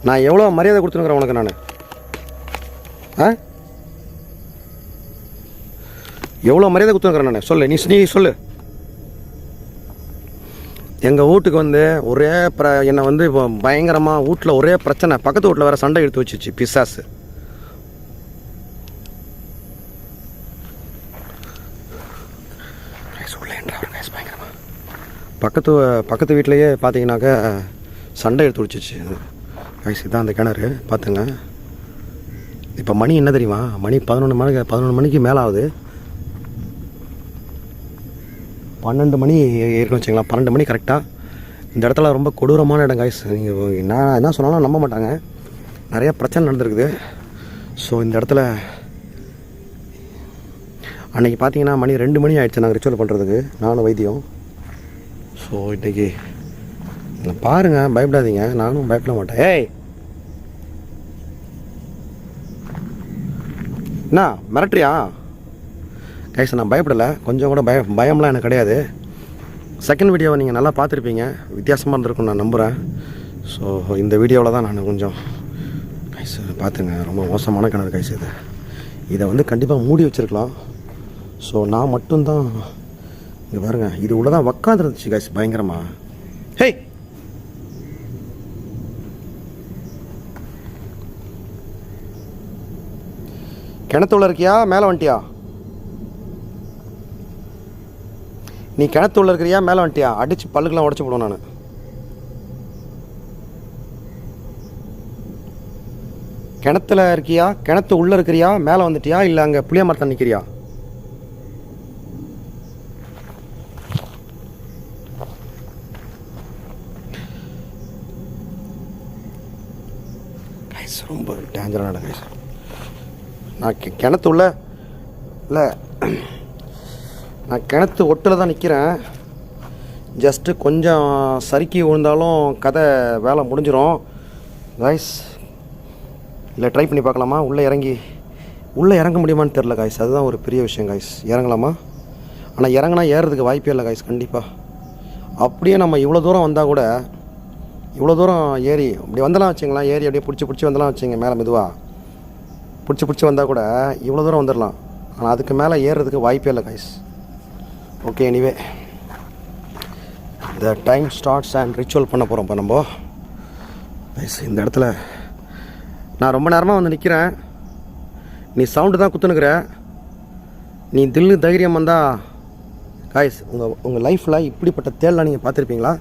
நான் எவ்வளோ மரியாதை கொடுத்துருக்குறேன் உனக்கு. நான் எவ்வளோ மரியாதை கொடுத்துருக்குறேன் நான்? சொல்லு, நீ சொல்லு. எங்கள் வீட்டுக்கு வந்து ஒரே என்னை வந்து இப்போ பயங்கரமாக வீட்டில் ஒரே பிரச்சனை. பக்கத்து வீட்டில் வேறு சண்டை எடுத்து வச்சிச்சு பிசாசு. பக்கத்து வீட்லேயே பார்த்தீங்கன்னாக்கா சண்டை எடுத்து வச்சிச்சு கைஸ். இதான் அந்த கிணறு பார்த்துங்க. இப்போ மணி என்ன தெரியுமா? மணி 11 மணிக்கு மேலே ஆகுது. 12 மணி இருக்குன்னு வச்சுங்களா, 12 மணி கரெக்டாக. இந்த இடத்துல ரொம்ப கொடூரமான இடம் கைஸ். நீங்கள் நான் என்ன சொன்னாலும் நம்ப மாட்டாங்க, நிறையா பிரச்சனை நடந்திருக்குது. ஸோ இந்த இடத்துல அன்றைக்கி பார்த்தீங்கன்னா மணி 2 மணி ஆகிடுச்சு நாங்கள் ரிச்சுவல் பண்ணுறதுக்கு, நானும் வைத்தியம். ஸோ இன்றைக்கி பாருங்கள், பயப்படாதீங்க, நானும் பயப்பட மாட்டேன். என்ன மிரட்டுறியா கைஸ்? நான் பயப்படலை, கொஞ்சம் கூட பயம்லாம் எனக்கு கிடையாது. செகண்ட் வீடியோவை நீங்கள் நல்லா பார்த்துருப்பீங்க, வித்தியாசமாக இருந்திருக்குன்னு நான் நம்புகிறேன். ஸோ இந்த வீடியோவில் தான் நான் கொஞ்சம் கைஸ் பார்த்துங்க, ரொம்ப மோசமான கிணறு கைஸ். இதை வந்து கண்டிப்பாக மூடி வச்சுருக்கலாம். ஸோ நான் மட்டும்தான் இங்கே பாருங்க, இது உள்ள தான் உக்காந்துருந்துச்சு கைஸ் பயங்கரமாக. ஹே, கிணத்துள்ள இருக்கியா மேலே வந்துட்டியா? நீ கிணத்துள்ள இருக்கிறியா மேலே வந்துட்டியா? அடித்து பல்லுக்கெல்லாம் உடச்சி போடுவேன் நான். கிணத்துல இருக்கியா, கிணத்து உள்ளே இருக்கிறியா, மேலே வந்துட்டியா, இல்லை அங்கே புளிய மரத்தில் நிற்கிறியா? ரொம்ப டேஞ்சரான கைஸ். நான் கிணத்துள்ள இல்லை, நான் கிணத்து ஒட்டில் தான் நிற்கிறேன். ஜஸ்ட்டு கொஞ்சம் சறுக்கி விழுந்தாலும் கதை வேலை முடிஞ்சிடும் கைஸ். இல்லை ட்ரை பண்ணி பார்க்கலாமா? உள்ளே இறங்க முடியுமான்னு தெரில கைஸ். அதுதான் ஒரு பெரிய விஷயம் கைஸ். இறங்கலாமா? ஆனால் இறங்கினா ஏறுறதுக்கு வாய்ப்பே இல்லை கைஸ். கண்டிப்பாக அப்படியே நம்ம இவ்வளோ தூரம் வந்தால் கூட, இவ்வளோ தூரம் ஏறி அப்படி வந்தலாம் வச்சுங்களேன், ஏறி அப்படியே பிடிச்சி வந்தலாம் வச்சுங்க, மேலே மெதுவாக பிடிச்சி வந்தால் கூட இவ்வளோ தூரம் வந்துடலாம். ஆனால் அதுக்கு மேலே ஏறுறதுக்கு வாய்ப்பே இல்லை guys. Okay, anyway the time starts and ritual பண்ண போகிறோம் இப்போ நம்ம கைஸ். இந்த இடத்துல நான் ரொம்ப நேரமாக வந்து நிற்கிறேன். நீ சவுண்டு தான் குத்துனுக்குற. நீ தில்லு தைரியம் வந்தால் கைஸ், உங்கள் லைஃப்பில் இப்படிப்பட்ட தேல்லாம் நீங்கள் பார்த்துருப்பீங்களா?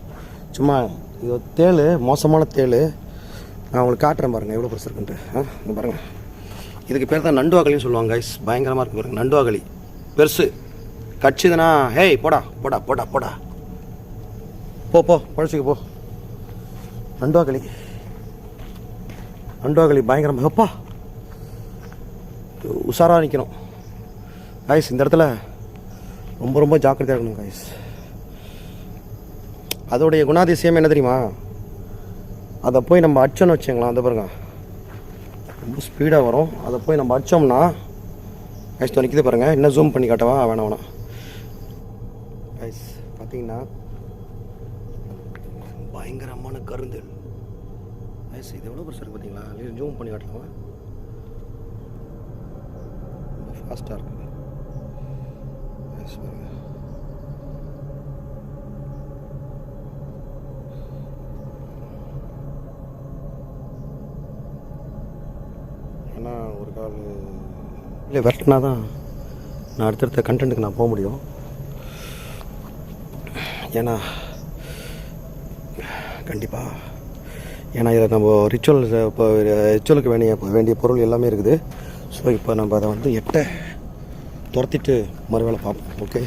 சும்மா இது தேள், மோசமான தேள். நான் உங்களுக்கு காட்டுறேன் பாருங்கள் எவ்வளோ பெருசு இருக்குன்ட்டு. இங்கே பாருங்கள், இதுக்கு பேர் தான் நண்டுவாகலின்னு சொல்லுவாங்க கைஸ். பயங்கரமாக இருக்குது பாருங்கள். நண்டுவாகலி பெருசு கட்சிதுனா, ஹேய் போடா போடா போடா போடா, போ பழச்சிக்க போ. நண்டுவாகலி பயங்கரமாக. அப்பா உஷாராக நிற்கணும் கைஸ். இந்த இடத்துல ரொம்ப ரொம்ப ஜாக்கிரதையாக இருக்கணும் கைஸ். அதோடைய குணாதிசயம் என்ன தெரியுமா? அதை போய் நம்ம அடிச்சோன்னு வச்சுங்களா, அந்த பாருங்க ரொம்ப ஸ்பீடாக வரும். அதை போய் நம்ம அடித்தோம்னா கைஸ் நிற்கிது பாருங்கள். இன்னும் ஜூம் பண்ணி காட்டவா? வேணாம் கைஸ். பார்த்தீங்கன்னா பயங்கரமான கருந்தல் கைஸ். இது எவ்வளோ பெருசாக இருக்குது பார்த்தீங்களா? ஜூம் பண்ணி காட்டலாமா? ரொம்ப ஃபாஸ்ட்டாக இருக்குது கைஸ். பாருங்கள், ஏன்னா ஒரு கால் இல்லை விரட்டினா தான் நான் அடுத்தடுத்த கண்டென்ட்டுக்கு நான் போக முடியும். ஏன்னா கண்டிப்பாக, ஏன்னா இதில் நம்ம ரிச்சுவலுக்கு வேண்டிய பொருள் எல்லாமே இருக்குது. ஸோ இப்போ நம்ம அதை வந்து எட்ட துரத்திட்டு மறுவேளை பார்ப்போம். ஓகே,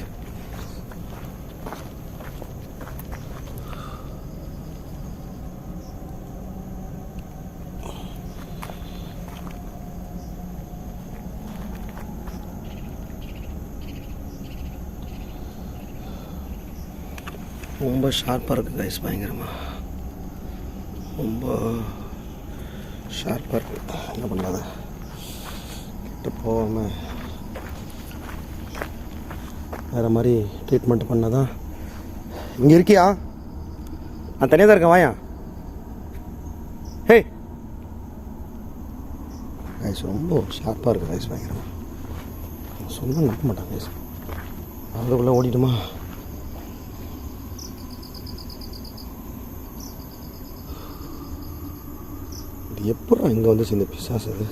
ரொம்ப ஷார்ப்பாக இருக்குது கைஸ். பயங்கரமாக ரொம்ப ஷார்ப்பாக இருக்குது. என்ன பண்ணாத கிட்ட போகாமல் வேறு மாதிரி ட்ரீட்மெண்ட் பண்ணால் தான். இங்கே இருக்கியா? நான் தனியாக தான் இருக்கேன், வாயா. ஹே கைஸ், ரொம்ப ஷார்ப்பாக இருக்குது கைஸ். பயங்கரமாக சொன்னால் நம்ப மாட்டாங்க கைஸ். அதுக்குள்ளே ஓடிடுமா? இது எப்போ இங்கே வந்துச்சு இந்த பிசாசு? அது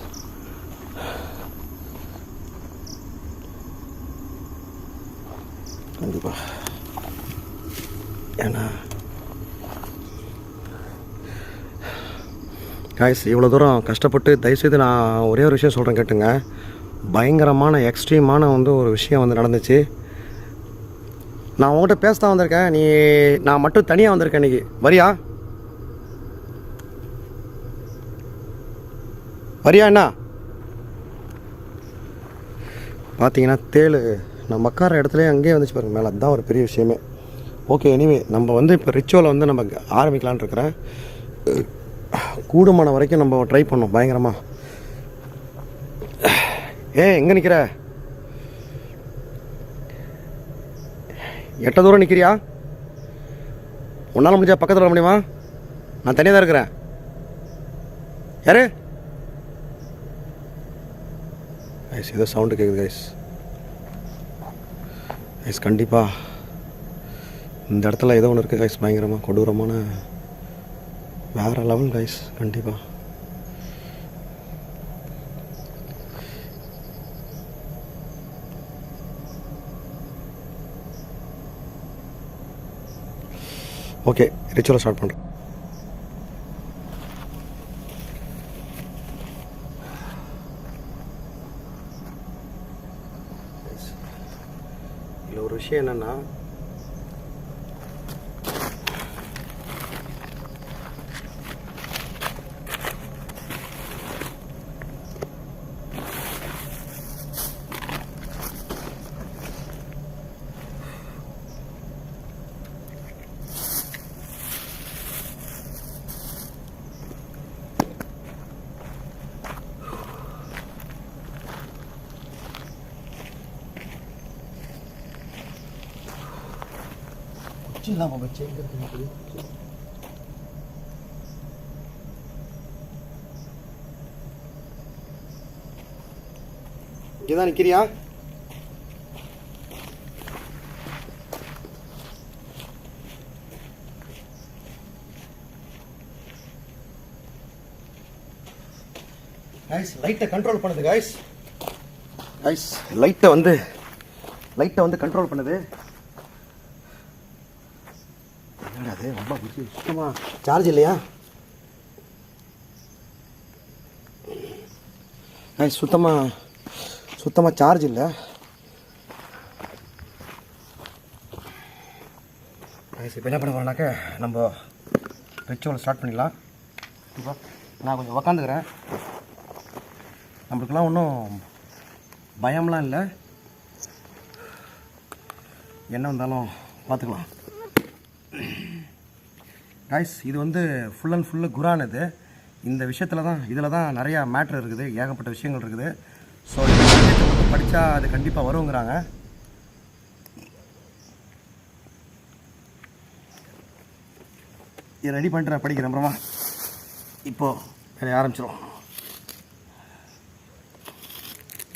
கண்டிப்பாக, ஏன்னா காய்ஸ் இவ்வளோ தூரம் கஷ்டப்பட்டு தயவுசெய்து நான் ஒரே ஒரு விஷயம் சொல்கிறேன் கேட்டுங்க. பயங்கரமான எக்ஸ்ட்ரீமான வந்து ஒரு விஷயம் வந்து நடந்துச்சு. நான் உங்கள்கிட்ட பேச தான் வந்திருக்கேன். நான் மட்டும் தனியாக வந்திருக்கேன் இன்றைக்கி. வரியா என்ன? பார்த்தீங்கன்னா தேள் நம்ம உட்கார இடத்துலேயே அங்கேயே வந்துச்சு பாருங்க மேலே. அதுதான் ஒரு பெரிய விஷயமே. ஓகே, எனிவே நம்ம வந்து இப்போ ரிச்சுவலை வந்து நம்ம ஆரம்பிக்கலான்னு இருக்கிறேன். கூடுமான வரைக்கும் நம்ம ட்ரை பண்ணோம் பயங்கரமாக. எங்கே நிற்கிற? எட்ட தூரம் நிற்கிறியா? உன்னால் முடிஞ்சா பக்கத்தில் வர முடியுமா? நான் தனியாக தான் இருக்கிறேன். யாரு? கைஸ் ஏதோ சவுண்டு கேட்குது கைஸ். கண்டிப்பாக இந்த இடத்துல ஏதோ ஒன்று இருக்குது கைஸ். பயங்கரமாக கொடூரமான வேறு லெவல் கைஸ். கண்டிப்பாக ஓகே, ரிச்சுவலை ஸ்டார்ட் பண்ணுறேன். இதில் ஒரு விஷயம் என்னென்னா, இல்லாமல் போச்சு. எங்கே இருக்கு? இங்கே தான் நிற்கிறியா? கைஸ் லைட்டை கண்ட்ரோல் பண்ணுது. கைஸ் லைட்டை வந்து கண்ட்ரோல் பண்ணுது. என்னடா அது ரொம்ப சுத்தமாக சார்ஜ் இல்லையா? கைஸ் சுத்தமாக சார்ஜ் இல்லை. கைஸ் இப்போ என்ன பண்ண போகிறோம்னாக்க நம்ம ரிச்சுவல் ஸ்டார்ட் பண்ணிடலாம். இப்போ நான் கொஞ்சம் உக்காந்துக்கிறேன். நம்மளுக்கெல்லாம் ஒன்றும் பயம்லாம் இல்லை, என்ன வந்தாலும் பார்த்துக்கலாம். கைஸ் இது வந்து ஃபுல் அண்ட் ஃபுல்லு குரான். இது இந்த இதில் தான் நிறையா மேட்ரு இருக்குது, ஏகப்பட்ட விஷயங்கள் இருக்குது. ஸோ படித்தா அது கண்டிப்பாக வருங்கிறாங்க. இதை ரெடி பண்ணிட்டு நான் படிக்கிறேன். அப்புறமா இப்போது வேலையை ஆரம்பிச்சிடும்.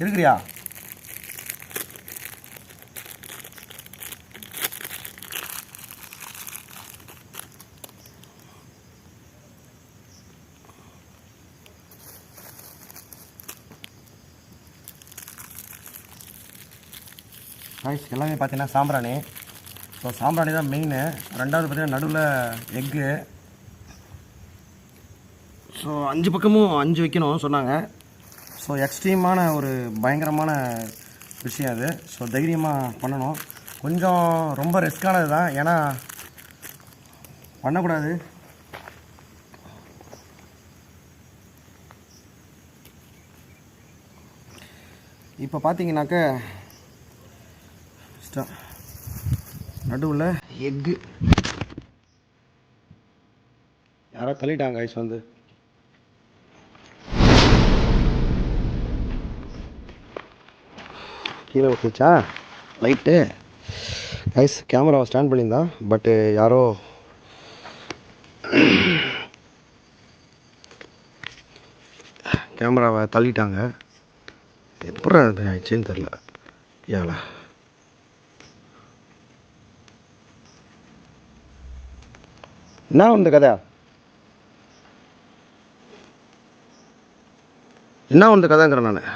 இருக்கிறியா? ரைஸ் எல்லாமே பார்த்தீங்கன்னா சாம்பிராணி. ஸோ சாம்பிராணி தான் மெயின். ரெண்டாவது பார்த்தீங்கன்னா நடுவில் எக்கு. ஸோ 5 பக்கமும் 5 வைக்கணும் சொன்னாங்க. ஸோ எக்ஸ்ட்ரீமான ஒரு பயங்கரமான விஷயம் அது. ஸோ தைரியமாக பண்ணணும். கொஞ்சம் ரொம்ப ரிஸ்க்கானது தான், ஏன்னா பண்ணக்கூடாது. இப்போ பார்த்தீங்கன்னாக்க நடுவில் எக்கு யாரோ தள்ளிட்டாங்க. ஐஸ் வந்து கீழே ஊற்றுச்சா லைட்டு. ஐஸ் கேமராவை ஸ்டாண்ட் பண்ணியிருந்தான், பட்டு யாரோ கேமராவை தள்ளிட்டாங்க. எப்படி அது ஆயிடுச்சுன்னு தெரில. ஏழை என்ன வந்து கதை? என்ன வந்து கதைங்கிறேன் நான்.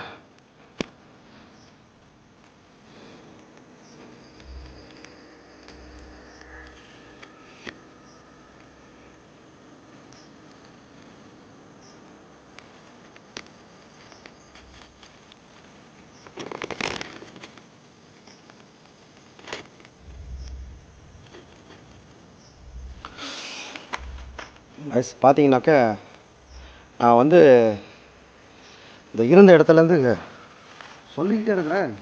பார்த்தீங்கன்னாக்க நான் வந்து இந்த இருந்த இடத்துலேருந்து சொல்லிக்கிட்டே இருக்கிறேன்.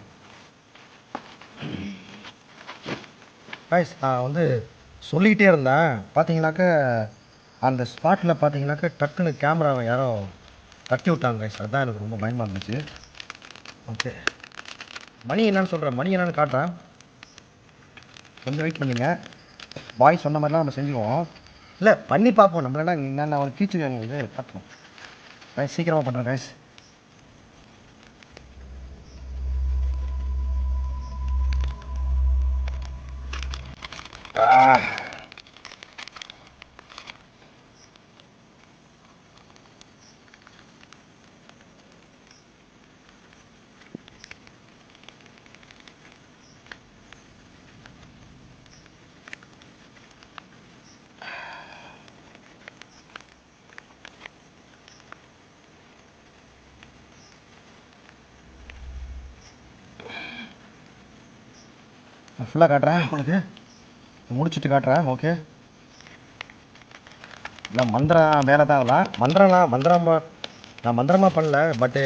நான் வந்து சொல்லிக்கிட்டே இருந்தேன். பார்த்தீங்கன்னாக்க அந்த ஸ்பாட்டில் பார்த்தீங்கன்னாக்க டக்குன்னு கேமராவை யாரோ தட்டி விட்டாங்க. கைஸ் அதுதான் எனக்கு ரொம்ப பயமாக இருந்துச்சு. ஓகே, மணி என்னன்னு சொல்கிறேன், மணி என்னன்னு காட்டுறேன், கொஞ்சம் வெயிட் பண்ணுங்க. பாய் சொன்ன மாதிரிலாம் நம்ம செஞ்சுக்குவோம். இல்லை பண்ணி பார்ப்போம். நம்மளால என்னென்ன ஒரு டீச்சர் இது பார்ப்போம். கைஸ் சீக்கிரமாக பண்ணுறேன் கைஸ். ஃபுல்லாக காட்டுறேன் உங்களுக்கு, முடிச்சுட்டு காட்டுறேன். ஓகே, இல்லை மந்திரம் வேலை தான். அதெல்லாம் நான் மந்திரமாக பண்ணல. பட்டு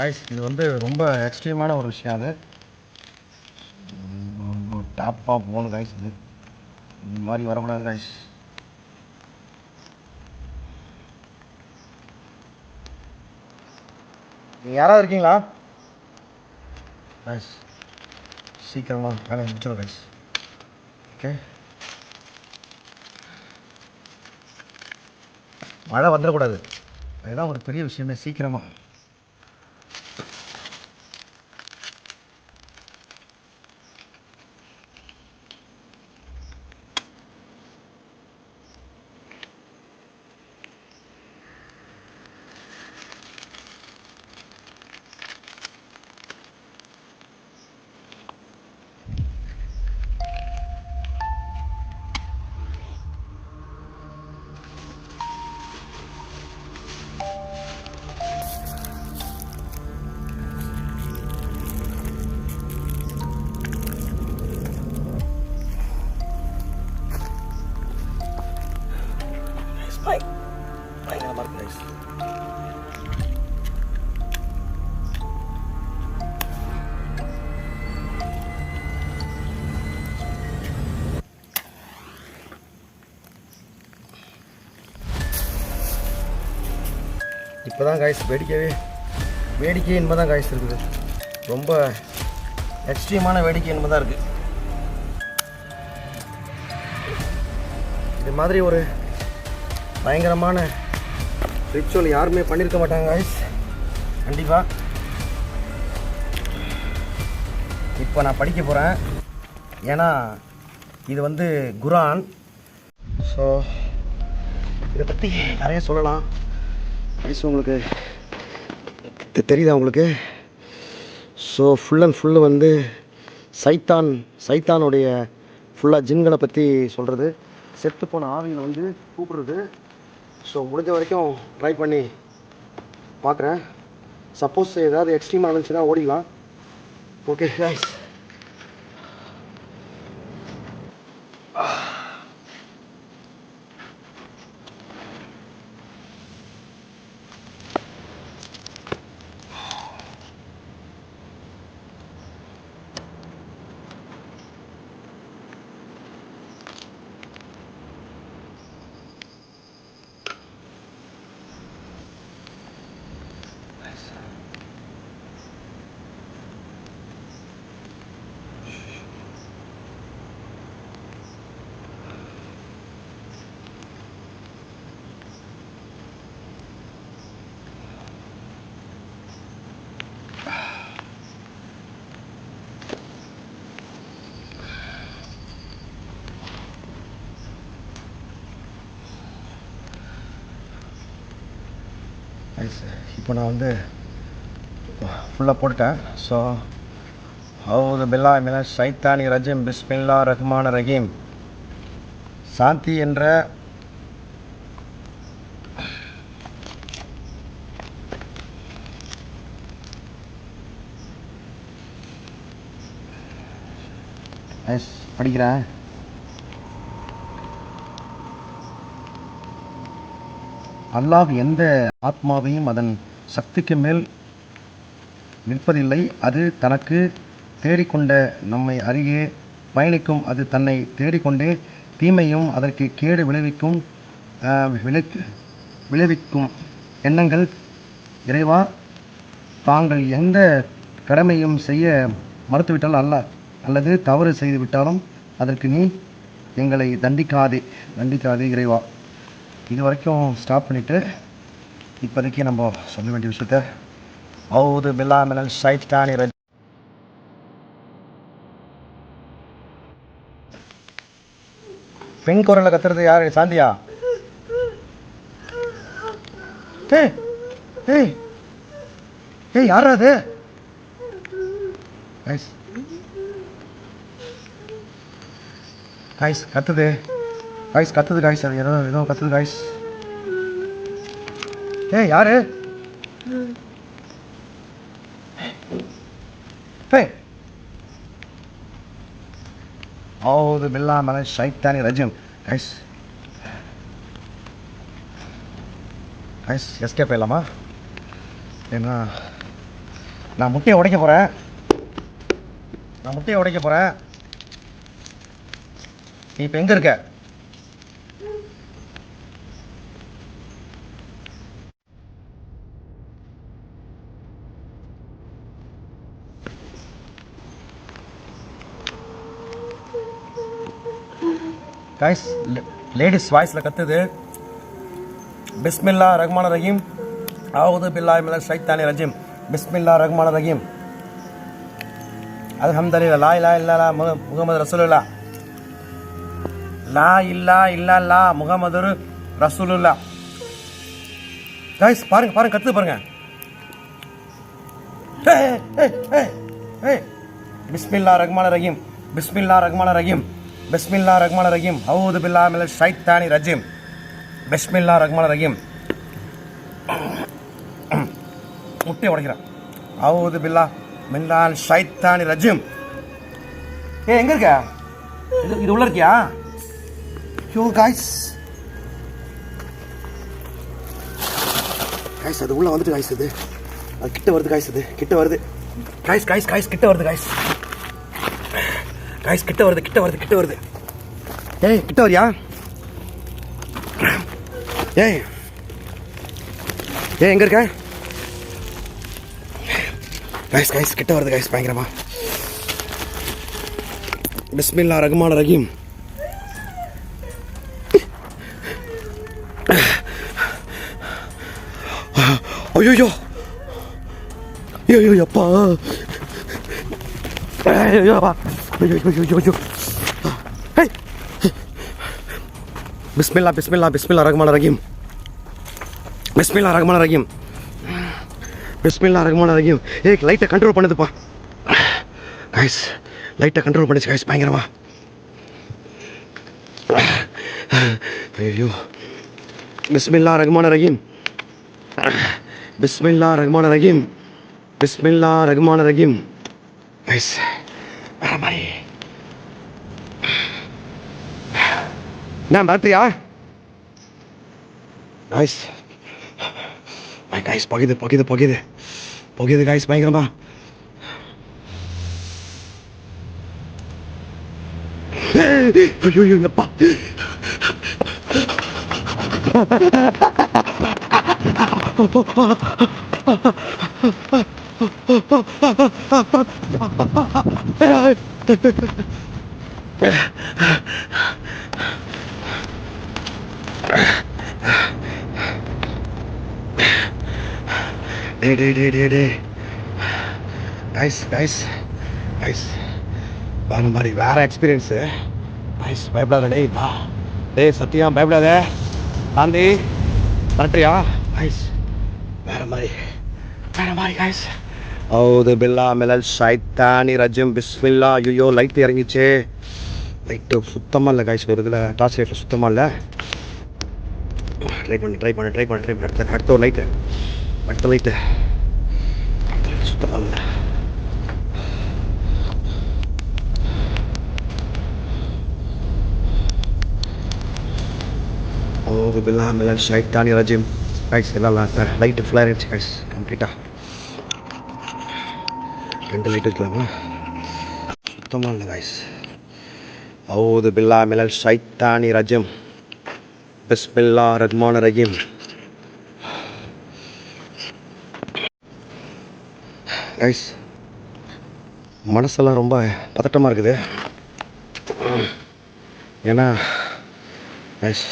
ஐஸ் இது வந்து ரொம்ப எக்ஸ்ட்ரீமான ஒரு விஷயம். அது டாப்பாக போகணும் கைஸ். இது இந்த மாதிரி வரக்கூடாது கைஸ். நீங்கள் யாராவது இருக்கீங்களா கைஸ்? சீக்கிரமாக வேலையை முடிச்சிடும் கைஸ். ஓகே, மழை வந்துடக்கூடாது, அதுதான் ஒரு பெரிய விஷயமே. சீக்கிரமாக பயங்கரமாக இருக்கு கைஸ். இப்போ தான் காய்ஸ் வேடிக்கை என்பது தான் காய்ஸ் இருக்குது. ரொம்ப எக்ஸ்ட்ரீமான வேடிக்கை என்பது தான் இருக்குது. இது மாதிரி ஒரு பயங்கரமான ரிச்சுவல் யாருமே பண்ணியிருக்க மாட்டாங்க காய்ஸ், கண்டிப்பாக. இப்போ நான் படிக்க போகிறேன், ஏன்னா இது வந்து குரான். ஸோ இதை பற்றி நிறைய சொல்லலாம் கைஸ். உங்களுக்கு தெரியுதா உங்களுக்கு? ஸோ ஃபுல் அண்ட் ஃபுல்லு வந்து சைத்தானுடைய ஃபுல்லாக ஜின்களை பற்றி சொல்கிறது, செத்து போன ஆவிகளை வந்து கூப்பிடுறது. ஸோ முடிஞ்ச வரைக்கும் ட்ரை பண்ணி பார்க்குறேன். சப்போஸ் ஏதாவது எக்ஸ்ட்ரீமாக இருந்துச்சுன்னா ஓடிக்கலாம். Okay guys. இப்போ நான் வந்து ஃபுல்லாக போட்டுட்டேன். ஸோ அவுது பில்லா மின ஷைத்தானி ரஜீம் பிஸ்மில்லா ரஹ்மான் ரஹீம். சாந்தி என்ற படிக்கிறேன். அல்லாஹ் எந்த ஆத்மாவையும் அதன் சக்திக்கு மேல் நிற்பதில்லை. அது தனக்கு தேடிக்கொண்ட நம்மை அருகே பயணிக்கும். அது தன்னை தேடிக்கொண்டே தீமையும் அதற்கு கேடு விளைவிக்கும் எண்ணங்கள். இறைவா, தாங்கள் எந்த கடமையும் செய்ய மறுத்துவிட்டால் அல்லது தவறு செய்து விட்டாலும் அதற்கு நீ எங்களை தண்டிக்காதே இறைவா. இது வரைக்கும் ஸ்டாப் பண்ணிவிட்டு இப்போதைக்கு நம்ம சொல்ல வேண்டிய விஷயத்த அவுது பில்லா மினல் ஷைத்தானி ரஜீம். பெண் குரலில் கத்துறது யாரு? சாந்தியா? ஏய் ஏய் ஏய் யாரா அது? காய்ஸ் கத்துது காய்ஸ். அது ஏதோ கத்துது காய்ஸ். ஏய் யாரு? அவுது பில்லா மினல் ஷைத்தானி ரஜீம். Guys escape ஆயிடலாமா? ஏன்னா நான் முட்டையை உடைக்க போகிறேன். நீ இப்போ எங்கே இருக்க? கைஸ் லேடிஸ் வாய்ஸில் கத்துது. பிஸ்மில்லா ரஹ்மான் ரஹீம் அவுது பில்லாஹி மினஷ் ஷைத்தானிர் ரஜீம் பிஸ்மில்லா ரஹ்மான் ரஹீம் அல்ஹம்துலில்லாஹ் லா இலாஹா இல்லல்லாஹ் முஹம்மது ரசூலுல்லாஹ் லா இல்லாஹா இல்லல்லாஹ் முஹம்மது ரசூலுல்லாஹ். கைஸ் பாருங்க கத்து பாருங்க. பிஸ்மில்லா ரஹ்மான் ரஹீம் பிஸ்மில்லா ரஹ்மான் ரஹீம் பிஸ்மில்லா ரஹ்மான் ரஹீம் அவுது பில்லாஹி மினஷ் ஷைத்தானிர் ரஜீம் பிஸ்மில்லா ரஹ்மான் ரஹீம். முட்டை உடைக்கிறான். அவுது பில்லா மினஷ் ஷைத்தானிர் ரஜீம். எங்க இருக்க? இது உள்ள இருக்கியா? ஐயோ காய்ஸ் அது உள்ள வந்துட்டு காய்ஸ். அது கிட்ட வருது காய்ஸ். அது கிட்ட வருது காய்ஸ் கிட்ட வருது காய்ஸ் கிட்ட வருது. ஏய் கிட்ட வரியா? ஏய் எங்க இருக்க? கைஸ் கிட்ட வருது கைஸ் பயங்கரமா. பிஸ்மில்லா ரஹ்மான் ரஹீம். ஐயோ அப்பா பிஸ்மில்லா ரஹ்மான் ரஹீம் பிஸ்மில்லா ரஹ்மான் ரஹீம் பிஸ்மில்லா ரஹ்மான் ரஹீம். ஏய் லைட்டை கண்ட்ரோல் பண்ணுதுப்பா கைஸ். லைட்டை கண்ட்ரோல் பண்ணுச்சு கைஸ் பயங்கரமா. ஐயோ பிஸ்மில்லா ரஹ்மான் ரஹீம் பிஸ்மில்லா ரஹ்மான் ரஹீம் பிஸ்மில்லா ரஹ்மான் ரஹீம். கைஸ் வேற மாதிரி என்ன பேட்டரியா? கைஸ் புகையுது கைஸ் பயங்கரமா. ஐயோ அப்பா வேற மாதிரி வேற எக்ஸ்பீரியன்ஸு கைஸ். பயப்படாத டேய் சத்தியம் பயப்படாத. காந்தி கரெக்டியா கைஸ்? வேற மாதிரி கைஸ். அவுது பில்லா மினஷ் ஷைத்தானிர் ரஜீம் பிஸ்மில்லா. ஐயோ லைட் இறங்கிச்சே. லைட்டு சுத்தமாக இல்லை கைஸ். ஒரு இதில் டார்ச் லைட்டில் சுத்தமாக இல்லை. ட்ரை பண்ணி அடுத்த ஒரு லைட்டு சுத்தமாக இல்லை. அவுது பில்லா மினஷ் ஷைத்தானிர் ரஜீம் கைஸ். எல்லாம் லைட்டு ஃபுல்லாக இருந்துச்சு கைஸ் கம்ப்ளீட்டாக. 2 லைட் இருக்கலாமா? சுத்தமாக இல்லை கைஸ். அவுது பில்லா மினஷ் ஷைத்தானிர் ரஜீம் பிஸ்மில்லா ரஹ்மான் ரஹீம். கைஸ் மனசெல்லாம் ரொம்ப பதட்டமாக இருக்குது. ஏன்னா கைஸ்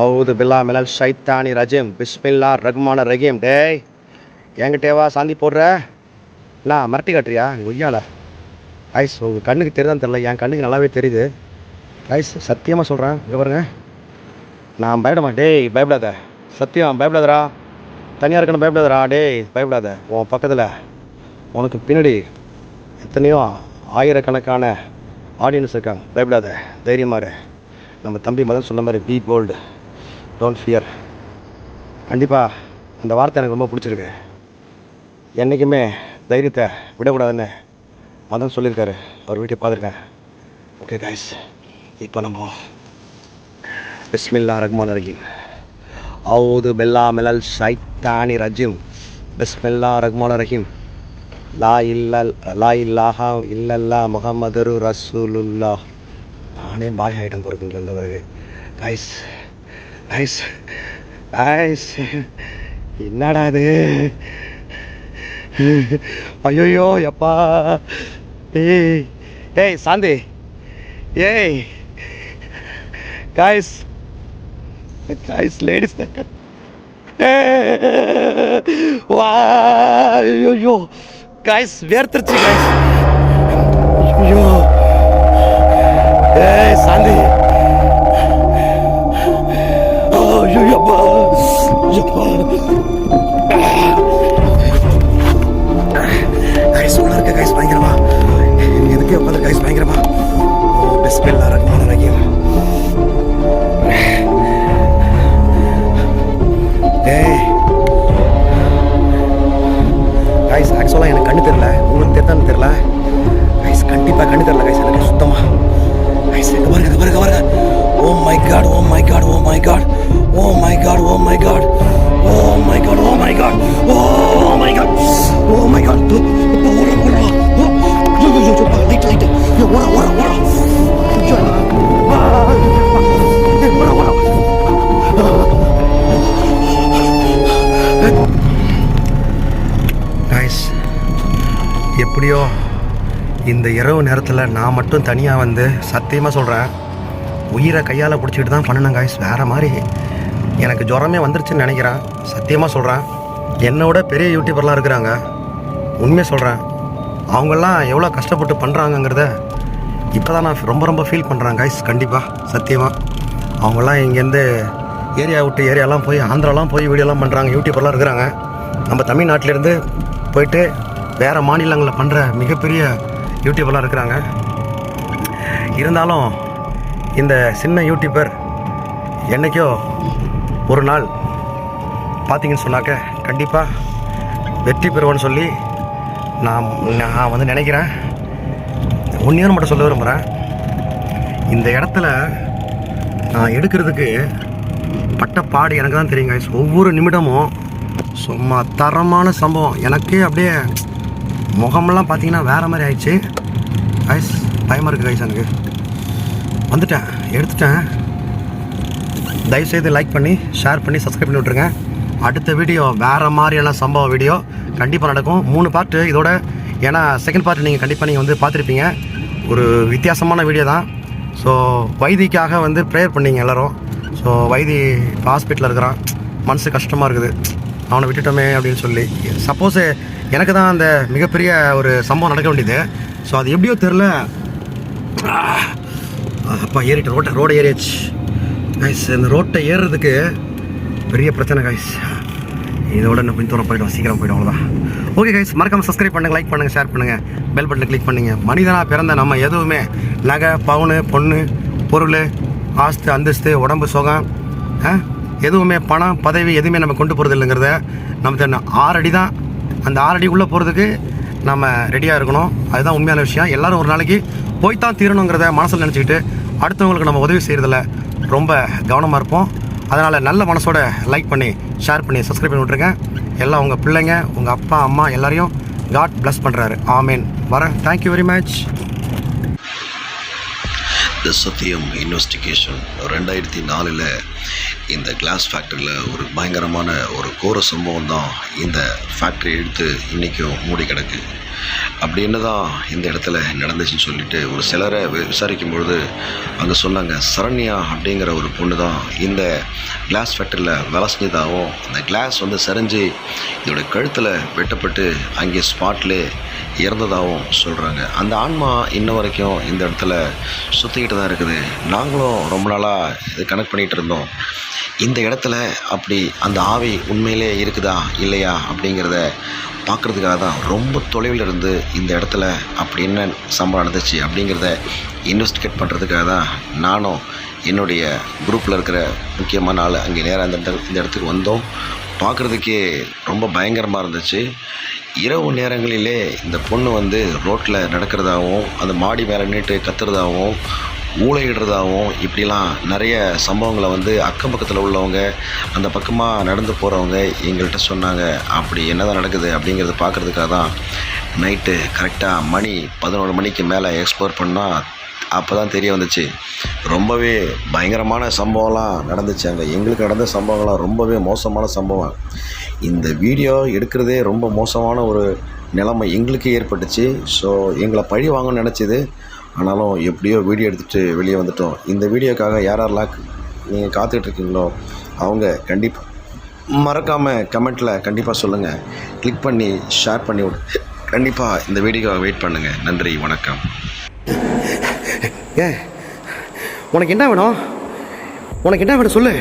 அவுது பில்லா மினஷ் ஷைத்தானிர் ரஜீம் பிஸ்மில்லா ரஹ்மான் ரஹீம். டேய் என்கிட்டேவா சாந்தி போடுற? இல்லை மிரட்டி காட்டுறியா ஒய்யால? கைஸ் உங்கள் கண்ணுக்கு தெரியுதான்னு தெரில, என் கண்ணுக்கு நல்லாவே தெரியுது கைஸ். சத்தியமாக சொல்கிறேன். இங்கே பாருங்க நான் பயப்படமா. டேய் பயப்படாத சத்தியம் பயப்படாதரா. தனியாக இருக்கணும் பயப்படாதரா. டேய் பயப்படாத. உன் பக்கத்தில் உனக்கு பின்னாடி எத்தனையோ ஆயிரக்கணக்கான ஆடியன்ஸ் இருக்காங்க. பயப்படாத தைரியமாக இரு. நம்ம தம்பி மதன் சொன்ன மாதிரி பி போல்டு டோன்ட் ஃபியர். கண்டிப்பாக அந்த வார்த்தை எனக்கு ரொம்ப பிடிச்சிருக்கு. என்றைக்குமே தைரியத்தை விடக்கூடாதுன்னு மதன் சொல்லியிருக்காரு. அவர் வீட்டை பார்த்துருக்கேன். ஓகே கைஸ் இப்போ நம்ம பிஸ்மில்லா ரஹ்மான் ரஹீம் அவுது பில்லா மினஷ் ஷைத்தானிர் ரஜீம் பிஸ்மில்லா ரஹ்மான் ரஹீம் லா இல்லாஹா இல்லல்லாஹ் முஹம்மது ரசூலுல்லாஹ். நானே பாய் ஆகிட்டேன் பொறுக்குங்க கைஸ். என்னடா இது? ஐயோ எப்பா. ஏய் சாந்தி ஏய் காய்ஸ் லேடிஸ் ஐயோ காய்ஸ் வேர்த்துருச்சு காய்ஸ். ஐயோ சாந்தி ஐயோ அப்பா கைஸ் உள்ள இருக்க கைஸ் பயங்கரமா எதுக்கே உட்காந்து கைஸ் பயங்கரமா. ஓ பிஸ்மில்லாஹ் ரஹ்மானிர் ரஹீம். கைஸ் ஆக்சுவலாக எனக்கு கண்ணு தெரியல, உங்களுக்கு தெரிதான்னு தெரியல கைஸ், கண்டிப்பாக கண்ணு தெரியல கைஸ் எனக்கு சுத்தமாக. கைஸ் எங்க பாருங்க. Oh my God oh my God oh my God oh my God oh my God oh my God oh my God oh my God oh my God. Guys எப்படியோ இந்த இரவு நேரத்தில் நான் மட்டும் தனியாக வந்து சத்தியமாக சொல்கிறேன் உயிரை கையால் பிடிச்சிக்கிட்டு தான் பண்ணணும் கைஸ். வேறு மாதிரி எனக்கு ஜுரமே வந்துருச்சுன்னு நினைக்கிறேன். சத்தியமாக சொல்கிறேன், என்னோட பெரிய யூடியூபர்லாம் இருக்கிறாங்க, உண்மையாக சொல்கிறேன், அவங்கெல்லாம் எவ்வளோ கஷ்டப்பட்டு பண்ணுறாங்கங்கிறத இப்போ தான் நான் ரொம்ப ஃபீல் பண்ணுறேன் கைஸ். கண்டிப்பாக சத்தியமாக அவங்கெல்லாம் இங்கேருந்து ஏரியா விட்டு ஏரியாலாம் போய் ஆந்திராலாம் போய் வீடியோலாம் பண்ணுறாங்க, யூடியூபர்லாம் இருக்கிறாங்க. நம்ம தமிழ்நாட்டிலேருந்து போயிட்டு வேறு மாநிலங்களில் பண்ணுற மிகப்பெரிய யூடியூபர்லாம் இருக்கிறாங்க. இருந்தாலும் இந்த சின்ன யூடியூபர் என்றைக்கோ ஒரு நாள் பார்த்தீங்கன்னு சொன்னாக்க கண்டிப்பாக வெற்றி பெறுவேன்னு சொல்லி நான் வந்து நினைக்கிறேன். ஒன்றே மட்டும் சொல்ல விரும்புகிறேன், இந்த இடத்துல நான் எடுக்கிறதுக்கு பட்ட பாடு எனக்கு தான் தெரியுங்க. ஒவ்வொரு நிமிடமும் சும்மா தரமான சம்பவம். எனக்கே அப்படியே முகமெல்லாம் பார்த்தீங்கன்னா வேறு மாதிரி ஆயிடுச்சு கைஸ். பயமாக இருக்குது கைஸ். எனக்கு வந்துட்டேன், எடுத்துட்டேன். தயவுசெய்து லைக் பண்ணி ஷேர் பண்ணி சப்ஸ்கிரைப் பண்ணி விட்ருங்க. அடுத்த வீடியோ வேறு மாதிரியான சம்பவ வீடியோ கண்டிப்பாக நடக்கும். 3 பார்ட்டு இதோட. ஏன்னா செகண்ட் பார்ட் நீங்கள் கண்டிப்பாக நீங்கள் வந்து பார்த்துருப்பீங்க. ஒரு வித்தியாசமான வீடியோ தான். ஸோ வைத்திக்காக வந்து ப்ரேயர் பண்ணிங்க எல்லோரும். ஸோ வைத்தி இப்போ ஹாஸ்பிட்டலில் இருக்கிறான், மனசு கஷ்டமாக இருக்குது, அவனை விட்டுட்டோமே அப்படின்னு சொல்லி. சப்போஸ் எனக்கு தான் அந்த மிகப்பெரிய ஒரு சம்பவம் நடக்க வேண்டியது. ஸோ அது எப்படியோ தெரில, அப்பா ஏறிட்டு ரோடை ஏறியாச்சு கைஸ். இந்த ரோட்டை ஏறுறதுக்கு பெரிய பிரச்சனை கைஸ். இதோட இன்னும் கொஞ்சம் தூரம் போய்டும், சீக்கிரம் போய்டும், அவ்வளோதான். ஓகே கைஸ், மறக்காமல் சப்ஸ்கிரைப் பண்ணுங்கள், லைக் பண்ணுங்கள், ஷேர் பண்ணுங்கள், பெல் பட்டனை கிளிக் பண்ணுங்க. மனிதனாக பிறந்த நம்ம எதுவுமே நகை பவுனு பொண்ணு பொருள் ஆஸ்து அந்தஸ்து உடம்பு சுகம் எதுவுமே பணம் பதவி எதுவுமே நம்ம கொண்டு போகிறது இல்லைங்கிறத நம்ம 6 அடி தான். அந்த 6 அடிக்குள்ளே போகிறதுக்கு நம்ம ரெடியாக இருக்கணும். அதுதான் உண்மையான விஷயம். எல்லோரும் ஒரு நாளைக்கு போய்த்தான் தீரணுங்கிறத மனசில் நினச்சிக்கிட்டு அடுத்தவங்களுக்கு நம்ம உதவி செய்கிறதில்ல ரொம்ப கவனமாக இருப்போம். அதனால் நல்ல மனசோட லைக் பண்ணி ஷேர் பண்ணி சப்ஸ்கிரைப் பண்ணி விட்ருங்க. எல்லாம் உங்கள் பிள்ளைங்க உங்கள் அப்பா அம்மா எல்லாரையும் காட் பிளஸ் பண்ணுறாரு. ஆமேன். வரேன். Thank you very much. தி சத்தியம் இன்வெஸ்டிகேஷன் 2004 இந்த கிளாஸ் ஃபேக்ட்ரியில் ஒரு பயங்கரமான ஒரு கோர சம்பவம் தான் இந்த ஃபேக்ட்ரி எடுத்து இன்றைக்கும் மூடி கிடக்கு. அப்படி என்ன தான் இந்த இடத்துல நடந்துச்சுன்னு சொல்லிட்டு ஒரு சிலரை விசாரிக்கும் பொழுது அங்கே சொன்னாங்க, சரண்யா அப்படிங்கிற ஒரு பொண்ணு தான் இந்த கிளாஸ் ஃபேக்ட்ரியில் வேலை செஞ்சதாகவும் அந்த கிளாஸ் வந்து சரிஞ்சு இதோட கழுத்தில் வெட்டப்பட்டு அங்கே ஸ்பாட்லே இறந்ததாகவும் சொல்கிறாங்க. அந்த ஆன்மா இன்ன வரைக்கும் இந்த இடத்துல சுற்றிக்கிட்டு தான் இருக்குது. நாங்களும் ரொம்ப நாளாக இது கனெக்ட் பண்ணிகிட்டு இருந்தோம். இந்த இடத்துல அப்படி அந்த ஆவி உண்மையிலே இருக்குதா இல்லையா அப்படிங்கிறத பார்க்குறதுக்காக தான் ரொம்ப தொலைவில் இருந்து இந்த இடத்துல அப்படி என்ன சம்பவம் நடந்துச்சு அப்படிங்கிறத இன்வெஸ்டிகேட் பண்ணுறதுக்காக தான் நானும் என்னுடைய குரூப்பில் இருக்கிற முக்கியமான ஆள் அங்கே நேராக இந்த இடத்துக்கு வந்தோம். பார்க்குறதுக்கே ரொம்ப பயங்கரமாக இருந்துச்சு. இரவு நேரங்களிலே இந்த பொண்ணு வந்து ரோட்டில் நடக்கிறதாகவும் அந்த மாடி மேலே நின்றுட்டு கத்துறதாகவும் ஊழையிடுறதாகவும் இப்படிலாம் நிறைய சம்பவங்களை வந்து அக்கம் பக்கத்தில் உள்ளவங்க அந்த பக்கமாக நடந்து போகிறவங்க எங்கள்கிட்ட சொன்னாங்க. அப்படி என்ன தான் நடக்குது அப்படிங்கிறத பார்க்குறதுக்காக தான் நைட்டு கரெக்டாக மணி 11 மணிக்கு மேலே எக்ஸ்ப்ளோர் பண்ணால் அப்போ தான் தெரிய வந்துச்சு. ரொம்பவே பயங்கரமான சம்பவம்லாம் நடந்துச்சு. அங்கே எங்களுக்கு நடந்த சம்பவங்கள்லாம் ரொம்பவே மோசமான சம்பவம். இந்த வீடியோ எடுக்கிறதே ரொம்ப மோசமான ஒரு நிலைமை எங்களுக்கே ஏற்பட்டுச்சு. ஸோ எங்களை பழி வாங்கணும்னு நினச்சிது. ஆனாலும் எப்படியோ வீடியோ எடுத்துகிட்டு வெளியே வந்துட்டோம். இந்த வீடியோக்காக யாரெல்லாம் நீங்கள் காத்துட்ருக்கீங்களோ அவங்க கண்டிப்பாக மறக்காமல் கமெண்ட்டில் கண்டிப்பாக சொல்லுங்கள். கிளிக் பண்ணி ஷேர் பண்ணி விடு. கண்டிப்பாக இந்த வீடியோக்காக வெயிட் பண்ணுங்கள். நன்றி, வணக்கம். உனக்கு என்ன வேணும்? உனக்கு என்ன வேணும் சொல்லு.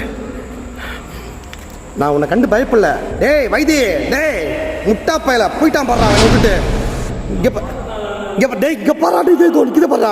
நான் உன்னை கண்டு பயப்படல. டேய் வைத்தி, டேய் முட்டா பயல போயிட்டான் பாடுறா அவனை விட்டுட்டு. டேய் இங்கே பாடுறா, டேய் இதை பாடுறா.